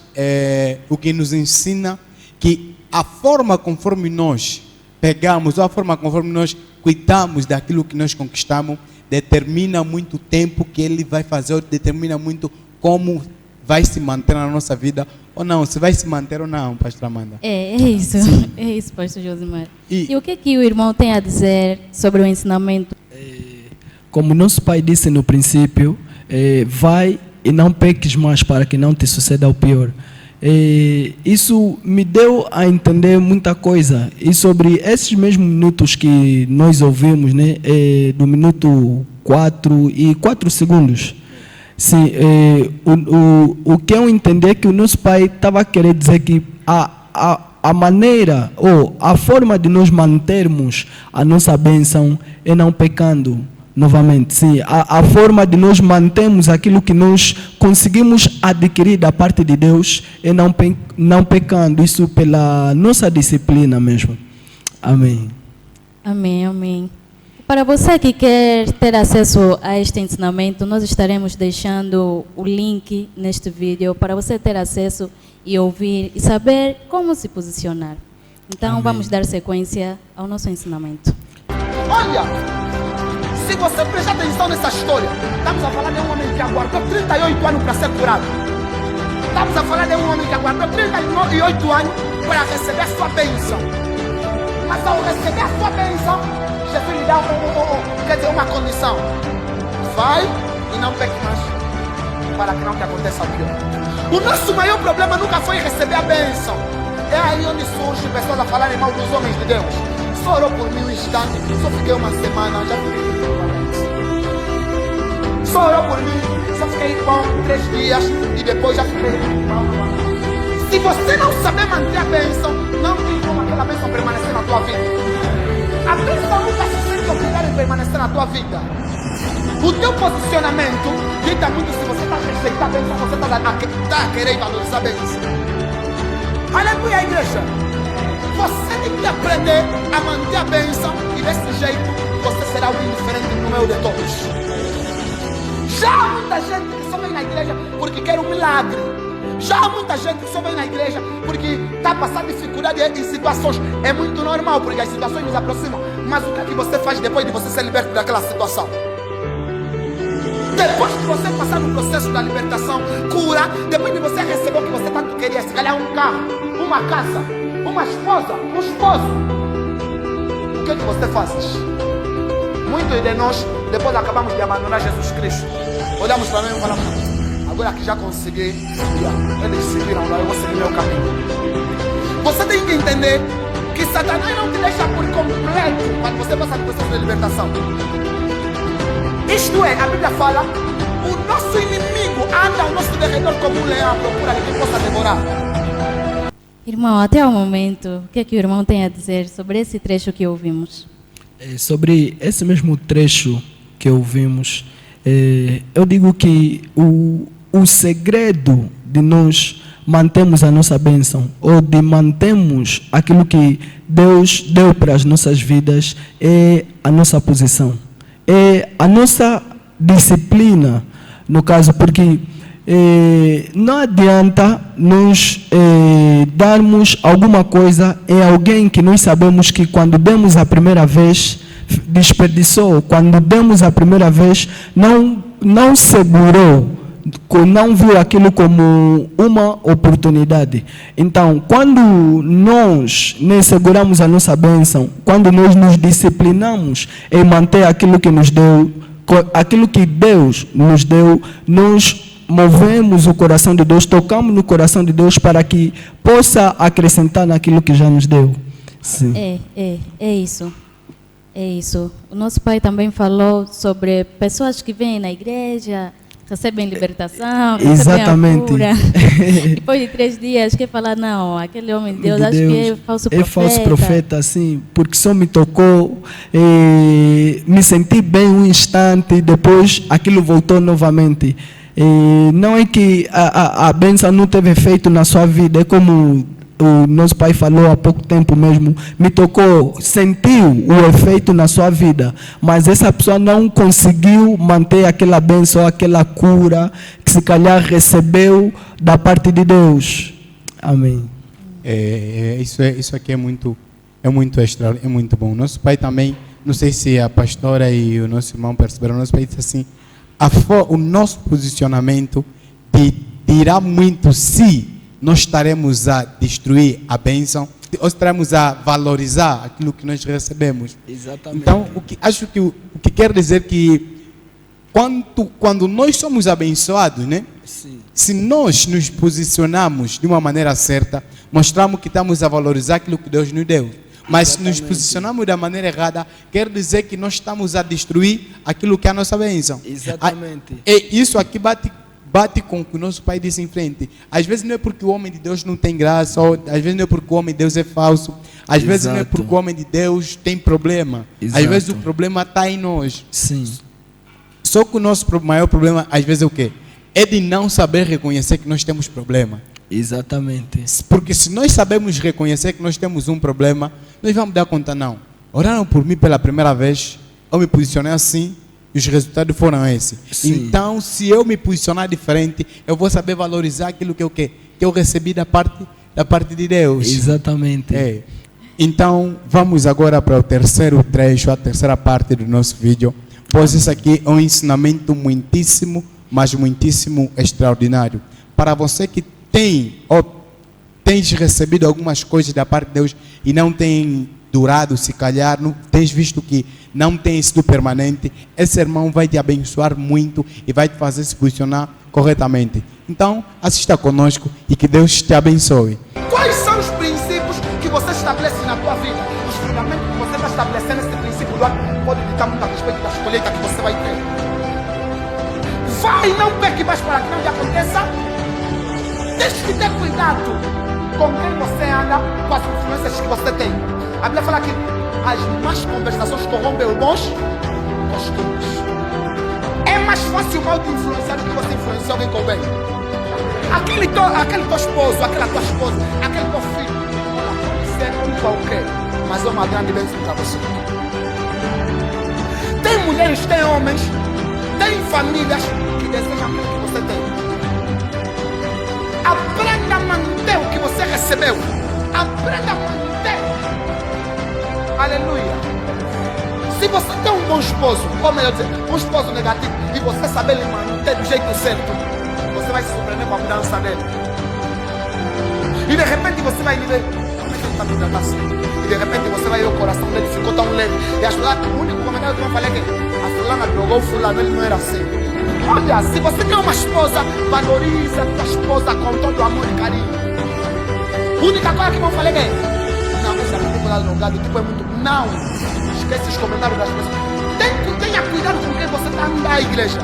o que nos ensina que a forma conforme nós pegamos, ou a forma conforme nós cuidamos daquilo que nós conquistamos, determina muito o tempo que ele vai fazer, ou determina muito como vai se manter na nossa vida, ou não, se vai se manter ou não, pastor Amanda. É isso, pastor Josimar. E o que o irmão tem a dizer sobre o ensinamento? Como nosso pai disse no princípio, vai e não peques mais para que não te suceda o pior. Isso me deu a entender muita coisa. E sobre esses mesmos minutos que nós ouvimos, né, do minuto 4 e 4 segundos, sim, o que eu entendi é que o nosso pai estava querendo dizer que a maneira ou a forma de nós mantermos a nossa bênção é não pecando. Novamente, sim, a forma de nós mantermos aquilo que nós conseguimos adquirir da parte de Deus é não pecando, isso pela nossa disciplina mesmo. Amém. Amém, amém. Para você que quer ter acesso a este ensinamento, nós estaremos deixando o link neste vídeo para você ter acesso e ouvir e saber como se posicionar. Então, amém. Vamos dar sequência ao nosso ensinamento. Olha! Se você prestar atenção nessa história, estamos a falar de um homem que aguardou 38 anos para ser curado. Estamos a falar de um homem que aguardou 38 anos para receber a sua bênção. Mas ao receber a sua bênção, Jesus lhe dá uma condição. Vai e não peque mais, para que não te aconteça o pior. O nosso maior problema nunca foi receber a bênção. É aí onde surgem pessoas a falarem mal dos homens de Deus. Só orou por mim um instante, só fiquei uma semana, já fiquei. Só orou por mim, só fiquei bom 3 dias e depois já fiquei mal. Se você não saber manter a bênção, não tem como aquela bênção permanecer na tua vida. A bênção nunca se sente obrigada em permanecer na tua vida. O teu posicionamento dita muito se você está a rejeitar a bênção, você está a querer valorizar a bênção. Aleluia, igreja. Você tem que aprender a manter a bênção e desse jeito você será o indiferente no meio de todos. Já há muita gente que só vem na igreja porque quer um milagre. Já há muita gente que só vem na igreja porque está passando dificuldade em situações. É muito normal porque as situações nos aproximam. Mas o que é que você faz depois de você ser liberto daquela situação? Depois de você passar no processo da libertação, cura, depois de você receber o que você tanto queria, se calhar um carro, uma casa, uma esposa, um esposo, o que é que você faz? Muitos de nós, depois acabamos de abandonar Jesus Cristo, olhamos para mim e falamos, agora que já consegui, eles seguiram lá, eu vou seguir meu caminho. Você tem que entender que Satanás não te deixa por completo quando você passa no processo de libertação. Isto é, a Bíblia fala, o nosso inimigo anda ao nosso derredor como um leão à procura de quem possa devorar. Irmão, até o momento, o que é que o irmão tem a dizer sobre esse trecho que ouvimos? Sobre esse mesmo trecho que ouvimos, eu digo que o segredo de nós mantermos a nossa bênção, ou de mantermos aquilo que Deus deu para as nossas vidas, é a nossa posição. É a nossa disciplina, no caso, porque não adianta nós darmos alguma coisa em alguém que nós sabemos que quando demos a primeira vez desperdiçou, quando demos a primeira vez não segurou, não viu aquilo como uma oportunidade. Então, quando nós seguramos a nossa bênção, quando nós nos disciplinamos em manter aquilo que nos deu, aquilo que Deus nos deu, nós movemos o coração de Deus, tocamos no coração de Deus para que possa acrescentar naquilo que já nos deu. Sim. É isso. É isso. O nosso pai também falou sobre pessoas que vêm na igreja, recebem libertação, exatamente. Recebem a cura. Depois de 3 dias, quer falar, não, aquele homem de Deus, acho que é falso profeta. É falso profeta, sim, porque só me tocou, me senti bem um instante, e depois aquilo voltou novamente. Não é que a bênção não teve efeito na sua vida, é como o nosso pai falou há pouco tempo mesmo, me tocou, sentiu o efeito na sua vida, mas essa pessoa não conseguiu manter aquela bênção, aquela cura que se calhar recebeu da parte de Deus. Amém. Isso aqui é muito extra, é muito bom. Nosso pai também, não sei se a pastora e o nosso irmão perceberam, nosso pai disse assim, o nosso posicionamento dirá muito se nós estaremos a destruir a bênção ou estaremos a valorizar aquilo que nós recebemos. Exatamente. Então, acho que o que quer dizer que quando nós somos abençoados, né? Sim. Se nós nos posicionamos de uma maneira certa, mostramos que estamos a valorizar aquilo que Deus nos deu. Mas se nos posicionamos da maneira errada, quer dizer que nós estamos a destruir aquilo que é a nossa bênção. Exatamente. E isso aqui bate com o que o nosso pai disse em frente. Às vezes não é porque o homem de Deus não tem graça, ou às vezes não é porque o homem de Deus é falso, às vezes não é porque o homem de Deus tem problema. Às vezes o problema está em nós. Sim. Só que o nosso maior problema, às vezes, é o quê? É de não saber reconhecer que nós temos problema. Exatamente. Porque se nós sabemos reconhecer que nós temos um problema, nós vamos dar conta, não. Oraram por mim pela primeira vez, eu me posicionei assim, e os resultados foram esses. Sim. Então, se eu me posicionar diferente, eu vou saber valorizar aquilo que eu recebi da parte de Deus. Exatamente. Então, vamos agora para o terceiro trecho, a terceira parte do nosso vídeo. Pois isso aqui é um ensinamento muitíssimo, mas muitíssimo extraordinário. Para você que tem tens recebido algumas coisas da parte de Deus e não tem durado, se calhar, não, tens visto que não tem sido permanente, esse irmão vai te abençoar muito e vai te fazer se posicionar corretamente. Então, assista conosco e que Deus te abençoe. Quais são os princípios que você estabelece na tua vida? Os fundamentos que você está estabelecendo, esse princípio do ano pode ditar muito a respeito das colheitas que você vai ter. Vai, não peque mais para que não te aconteça. Deixe de ter cuidado com quem você anda, com as influências que você tem. A Bíblia fala que as más conversações corrompem os bons costumes. É mais fácil o mal te influenciar do que você influenciar alguém com o bem. Aquele teu esposo, aquela tua esposa, aquele teu filho, ela pode ser um qualquer, mas é uma grande bênção para você. Tem mulheres, tem homens, tem famílias que desejam aquilo que você tem. Aprenda a manter o que você recebeu. Aprenda a manter. Aleluia. Se você tem um bom esposo, ou melhor dizer, um esposo negativo, e você saber lhe manter do jeito certo, você vai se surpreender com a mudança dele. E de repente você vai lhe ver, como é que ele está me tratando assim? E de repente você vai ver o coração dele ficou tão leve. E a fulana, o único comentário que eu falei é que a fulana drogou o fulano, ele não era assim. Olha, se você tem uma esposa, valoriza a tua esposa com todo amor e carinho. A única coisa que eu falei é, não, esse tipo de drogado, tipo é muito... Não, esquece os comentários das pessoas. Tenha cuidado com quem você está andando à igreja.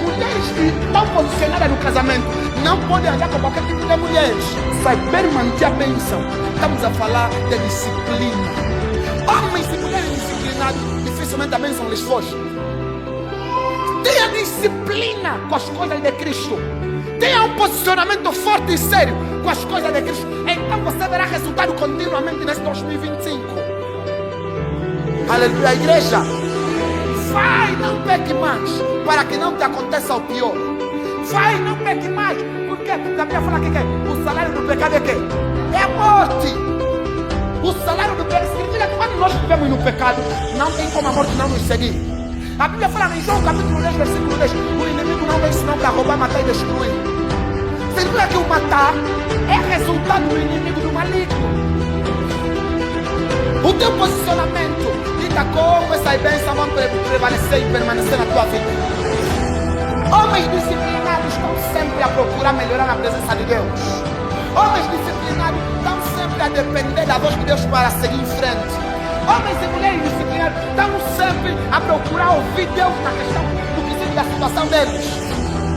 Mulheres que estão posicionadas no casamento não podem andar com qualquer tipo de mulheres. Saber manter a bênção. Estamos a falar de disciplina. Homens e mulheres disciplinados, dificilmente a bênção lhes foge. Tenha disciplina com as coisas de Cristo. Tenha um posicionamento forte e sério com as coisas de Cristo. Então você verá resultado continuamente nesse 2025. Aleluia, igreja. Vai, não peque mais, para que não te aconteça o pior. Vai, não peque mais, porque a Bíblia fala que o salário do pecado é quê? É a morte. O salário do pecado significa que quando nós vivemos no pecado, não tem como a morte não nos seguir. A Bíblia fala em João capítulo 10, versículo 10, o inimigo não vem senão para roubar, matar e destruir. Significa que o matar é resultado do inimigo, do maligno. O teu posicionamento dita como essas bênçãos vão prevalecer e permanecer na tua vida. Homens disciplinados estão sempre a procurar melhorar na presença de Deus. Homens disciplinados estão sempre a depender da voz de Deus para seguir em frente. Homens e mulheres disciplinados estão sempre a procurar ouvir Deus na questão do que seja da situação deles.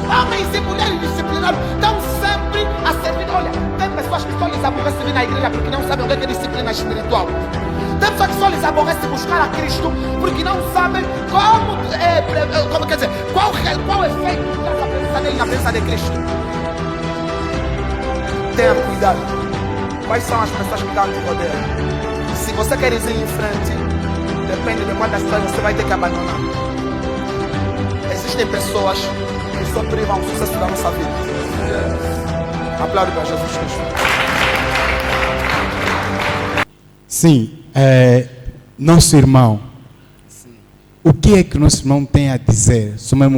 Homens e mulheres disciplinados estão sempre a servir. Olha, tem pessoas que só lhes aborrece vir na igreja porque não sabem o que é disciplina espiritual. Tem pessoas que só lhes aborrece buscar a Cristo porque não sabem como quer dizer, qual o efeito dessa presença dele na presença de Cristo. Tenha cuidado. Quais são as pessoas que estão no poder? Se você quer ir em frente, depende de quantas coisas você vai ter que abandonar. Existem pessoas que só privam o sucesso da nossa vida. Aplaude para Jesus Cristo. Sim, nosso irmão. Sim. O que é que o nosso irmão tem a dizer sobre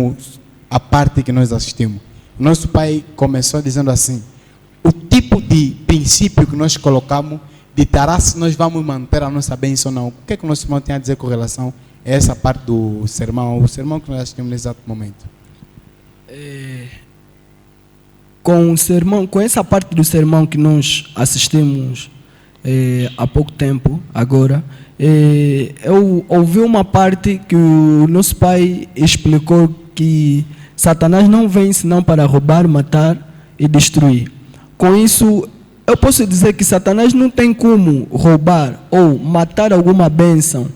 a parte que nós assistimos? Nosso pai começou dizendo assim: o tipo de princípio que nós colocamos ditará se nós vamos manter a nossa bênção ou não. O que é que o nosso irmão tem a dizer com relação a essa parte do sermão, o sermão que nós assistimos nesse exato momento? Com essa parte do sermão que nós assistimos há pouco tempo, agora, eu ouvi uma parte que o nosso pai explicou que Satanás não vem senão para roubar, matar e destruir. Com isso, eu posso dizer que Satanás não tem como roubar ou matar alguma bênção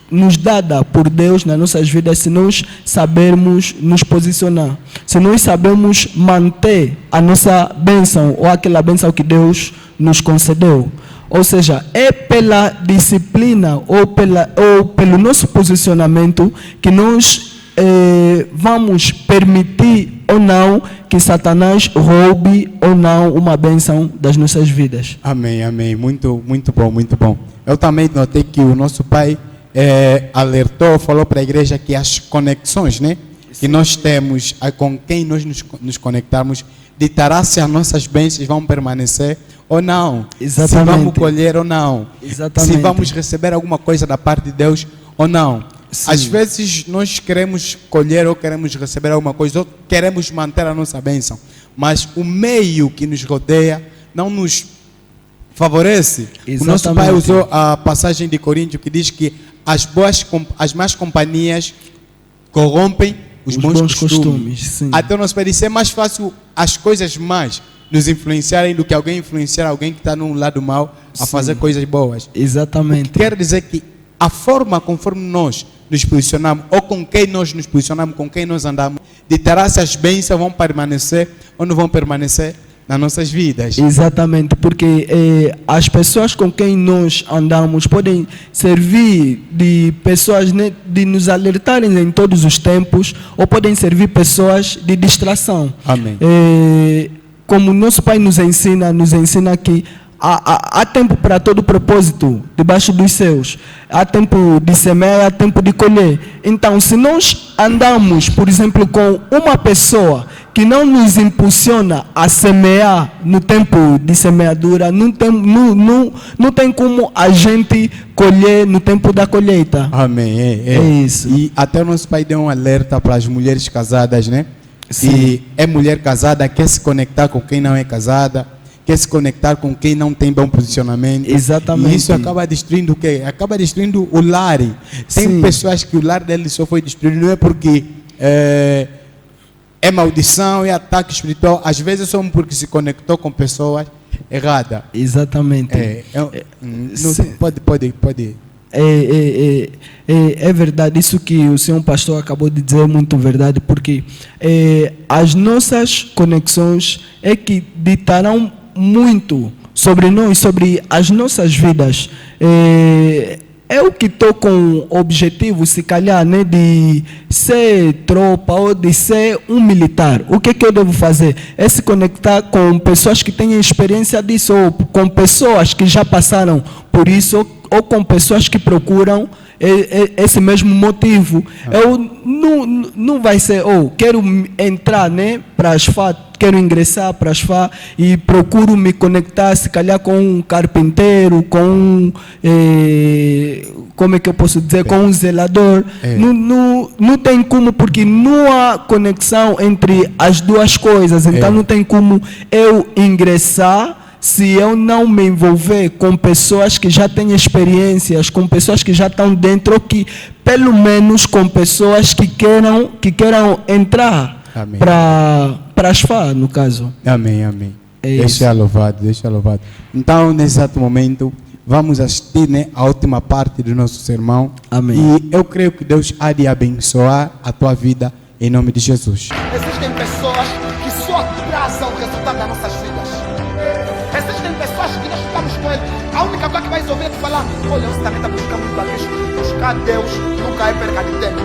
nos dada por Deus nas nossas vidas, se nós sabermos nos posicionar, se nós sabemos manter a nossa bênção ou aquela bênção que Deus nos concedeu. Ou seja, é pela disciplina ou pelo nosso posicionamento que nós vamos permitir ou não que Satanás roube ou não uma bênção das nossas vidas. Amém, amém. Muito, muito bom, muito bom. Eu também notei que o nosso pai alertou, falou para a igreja que as conexões, né, que nós temos, com quem nós nos conectarmos, ditará se as nossas bênçãos vão permanecer ou não. Exatamente. Se vamos colher ou não. Exatamente. Se vamos receber alguma coisa da parte de Deus ou não. Sim. Às vezes nós queremos colher ou queremos receber alguma coisa ou queremos manter a nossa bênção, mas o meio que nos rodeia não nos favorece. Exatamente. O nosso pai usou a passagem de Coríntios que diz que as más companhias corrompem os bons costumes. Sim. Até o nosso pai disse, é mais fácil as coisas más nos influenciarem do que alguém influenciar alguém que está num lado mau a Sim. fazer coisas boas. Exatamente. Quer dizer que a forma conforme nós nos posicionamos, ou com quem nós nos posicionamos, com quem nós andamos, ditará se as bênçãos vão permanecer ou não vão permanecer nas nossas vidas. Exatamente, porque as pessoas com quem nós andamos podem servir de pessoas, né, de nos alertarem em todos os tempos, ou podem servir pessoas de distração. Amém. Como nosso Pai nos ensina que há tempo para todo propósito debaixo dos céus. Há tempo de semear, há tempo de colher. Então, se nós andamos, por exemplo, com uma pessoa que não nos impulsiona a semear no tempo de semeadura, não tem como a gente colher no tempo da colheita. Amém. É isso. E até o nosso pai deu um alerta para as mulheres casadas, né? Sim. E é mulher casada, quer se conectar com quem não é casada, quer se conectar com quem não tem bom posicionamento. Exatamente. E isso acaba destruindo o quê? Acaba destruindo o lar. Tem Sim. pessoas que o lar deles só foi destruído, não é porque é maldição, é ataque espiritual. Às vezes é só porque se conectou com pessoas erradas. Exatamente. Pode. É verdade, isso que o senhor pastor acabou de dizer é muito verdade, porque as nossas conexões é que ditarão muito sobre nós, sobre as nossas vidas. Eu que estou com o objetivo, se calhar, né, de ser tropa ou de ser um militar, o que eu devo fazer? É se conectar com pessoas que têm experiência disso, ou com pessoas que já passaram por isso, ou com pessoas que procuram esse mesmo motivo. Eu não vai ser, quero entrar, né, para as FA, quero ingressar para as FA e procuro me conectar, se calhar, com um carpinteiro, com como é que eu posso dizer, com um zelador. Não tem como, porque não há conexão entre as duas coisas. Então não tem como eu ingressar se eu não me envolver com pessoas que já têm experiências, com pessoas que já estão dentro, ou que pelo menos com pessoas que queiram entrar para as FA, no caso. Amém. Deixa louvado. Então, nesse exato momento, vamos assistir, né, a última parte do nosso sermão. Amém. E eu creio que Deus há de abençoar a tua vida em nome de Jesus. Existem pessoas que só atrasam o resultado das nossas vidas. Existem pessoas que nós ficamos com ele. A única coisa que vais ouvir é que falar: olha, você também está buscando muito a Cristo. Buscar Deus nunca é perca de tempo.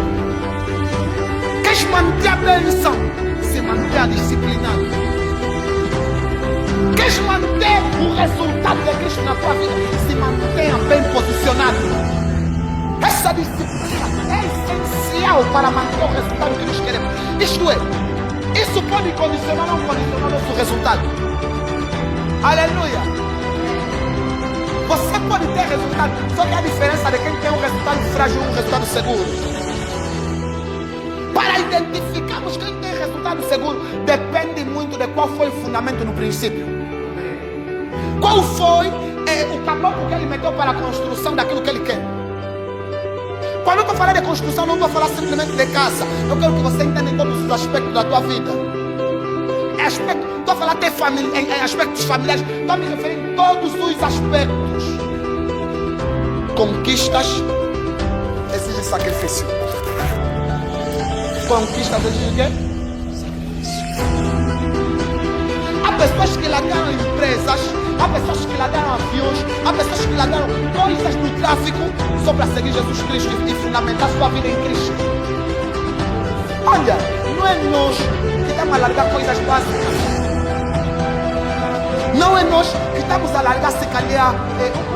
Queres manter a bênção? Se manter disciplinado. Queres manter o resultado de Cristo na tua vida? Se mantenha bem posicionado. Essa disciplina é essencial para manter o resultado que nós queremos. Isto é, isso pode condicionar ou não condicionar o nosso resultado. Aleluia! Você pode ter resultado, só que a diferença de quem tem um resultado frágil e um resultado seguro. Para identificarmos quem tem resultado seguro, depende muito de qual foi o fundamento no princípio. Qual foi o caboclo que ele meteu para a construção daquilo que ele quer. Quando eu estou falando de construção, não estou falando simplesmente de casa. Eu quero que você entenda em todos os aspectos da tua vida. Estou a falar até em aspectos familiares. Estou a me referir em todos os aspectos. Conquistas exigem sacrifício. Conquistas exigem o quê? Sacrifício. Há pessoas que largaram empresas, há pessoas que largaram aviões, há pessoas que largaram coisas no tráfico só para seguir Jesus Cristo e fundamentar sua vida em Cristo. Olha, não é nós que estamos a largar coisas básicas. Não é nós que estamos a largar, se calhar,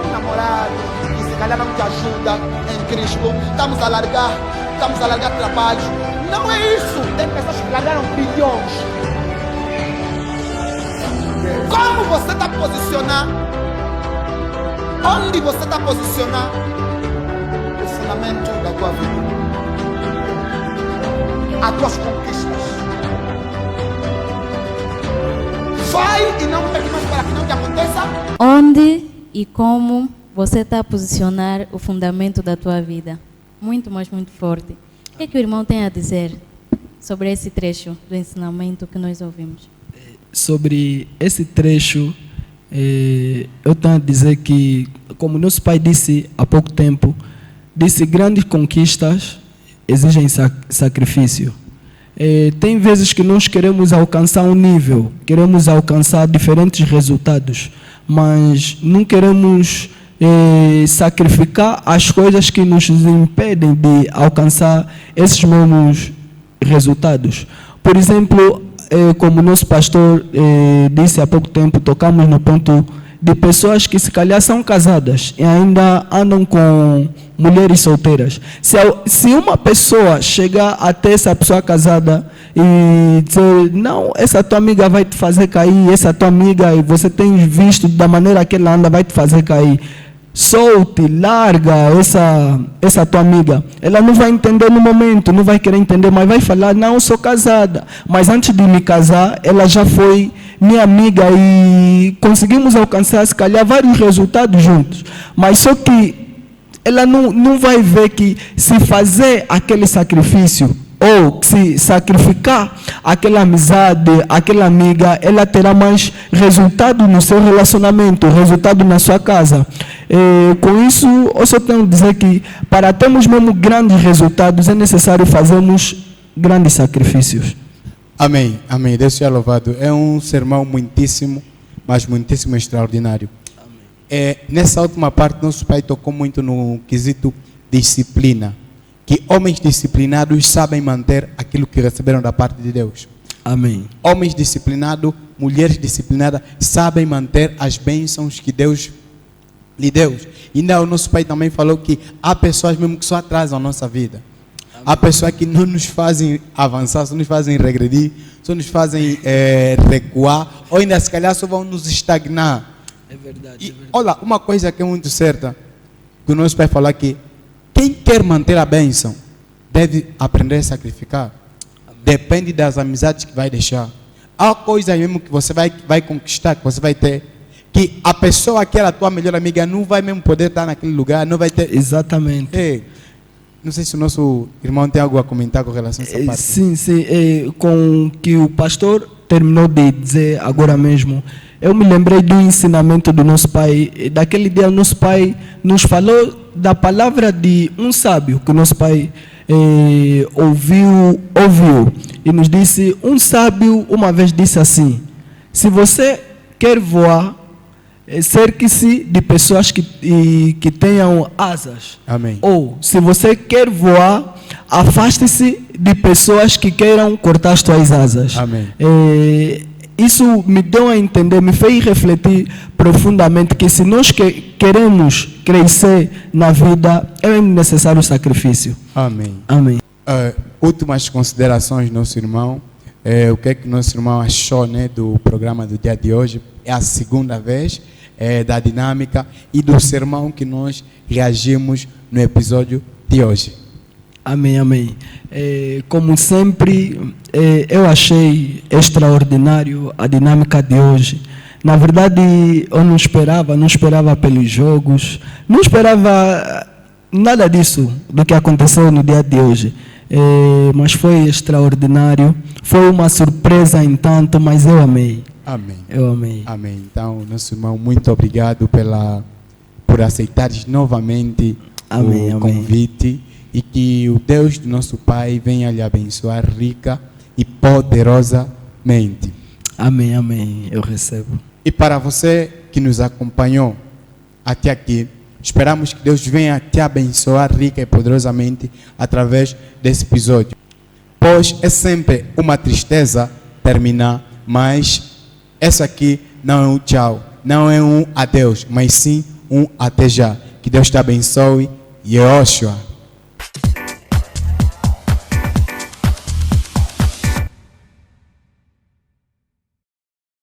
um namorado que se calhar não te ajuda em Cristo. Estamos a largar trabalho. Não é isso. Tem pessoas que largaram bilhões. Como você está posicionado? Onde você está posicionado? O fundamento da tua vida. As tuas conquistas. Vai e não pegue mais para que não te aconteça. Onde e como você está a posicionar o fundamento da tua vida? Muito, mas muito forte. O que o irmão tem a dizer sobre esse trecho do ensinamento que nós ouvimos? Sobre esse trecho, eu tenho a dizer que, como nosso pai disse há pouco tempo, disse grandes conquistas exigem sacrifício. Tem vezes que nós queremos alcançar um nível, queremos alcançar diferentes resultados, mas não queremos sacrificar as coisas que nos impedem de alcançar esses mesmos resultados. Por exemplo, como nosso pastor disse há pouco tempo, tocamos no ponto de pessoas que se calhar são casadas e ainda andam com mulheres solteiras. Se uma pessoa chegar até essa pessoa casada e dizer, não, essa tua amiga vai te fazer cair, essa tua amiga, e você tem visto da maneira que ela anda, vai te fazer cair. Solte, larga essa tua amiga. Ela não vai entender no momento, não vai querer entender, mas vai falar, não, eu sou casada. Mas antes de me casar, ela já foi minha amiga e conseguimos alcançar, se calhar, vários resultados juntos. Mas só que ela não vai ver que se fazer aquele sacrifício, ou se sacrificar aquela amizade, aquela amiga, ela terá mais resultado no seu relacionamento, resultado na sua casa. Com isso, eu só tenho a dizer que para termos mesmo grandes resultados é necessário fazermos grandes sacrifícios. Amém, amém. Deus seja louvado. É um sermão muitíssimo, mas muitíssimo extraordinário. Nessa última parte, nosso pai tocou muito no quesito disciplina. Que homens disciplinados sabem manter aquilo que receberam da parte de Deus. Amém. Homens disciplinados, mulheres disciplinadas, sabem manter as bênçãos que Deus lhe deu. E ainda o nosso pai também falou que há pessoas mesmo que só atrasam a nossa vida. Amém. Há pessoas que não nos fazem avançar, só nos fazem regredir, só nos fazem recuar, ou ainda se calhar só vão nos estagnar. É verdade, e, olha, uma coisa que é muito certa, que o nosso pai falou aqui, quem quer manter a bênção deve aprender a sacrificar. Amém. Depende das amizades que vai deixar. Há coisas mesmo que você vai conquistar, que você vai ter, que a pessoa que era a tua melhor amiga não vai mesmo poder estar naquele lugar, não vai ter. Exatamente. Não sei se o nosso irmão tem algo a comentar com relação a essa parte. Sim. Com o que o pastor terminou de dizer agora mesmo, eu me lembrei do ensinamento do nosso pai. Daquele dia o nosso pai nos falou da palavra de um sábio que o nosso pai ouviu e nos disse, um sábio uma vez disse assim, se você quer voar, cerque-se de pessoas que tenham asas. Amém. Ou, se você quer voar, afaste-se de pessoas que queiram cortar as tuas asas. Amém. Isso me deu a entender, me fez refletir profundamente que se nós queremos crescer na vida, é necessário sacrifício. Amém. Amém. Últimas considerações, nosso irmão. O que é que nosso irmão achou, né, do programa do dia de hoje? É a segunda vez da dinâmica e do sermão que nós reagimos no episódio de hoje. Amém, amém. Como sempre, eu achei extraordinário a dinâmica de hoje. Na verdade, eu não esperava pelos jogos, não esperava nada disso do que aconteceu no dia de hoje. Mas foi extraordinário, foi uma surpresa em tanto, mas eu amei. Amém. Eu amei. Amém. Então, nosso irmão, muito obrigado por aceitares novamente o convite. E que o Deus do nosso Pai venha lhe abençoar rica e poderosamente. Amém, amém. Eu recebo. E para você que nos acompanhou até aqui, esperamos que Deus venha te abençoar rica e poderosamente através desse episódio. Pois é sempre uma tristeza terminar, mas essa aqui não é um tchau, não é um adeus, mas sim um até já. Que Deus te abençoe. Yehoshua.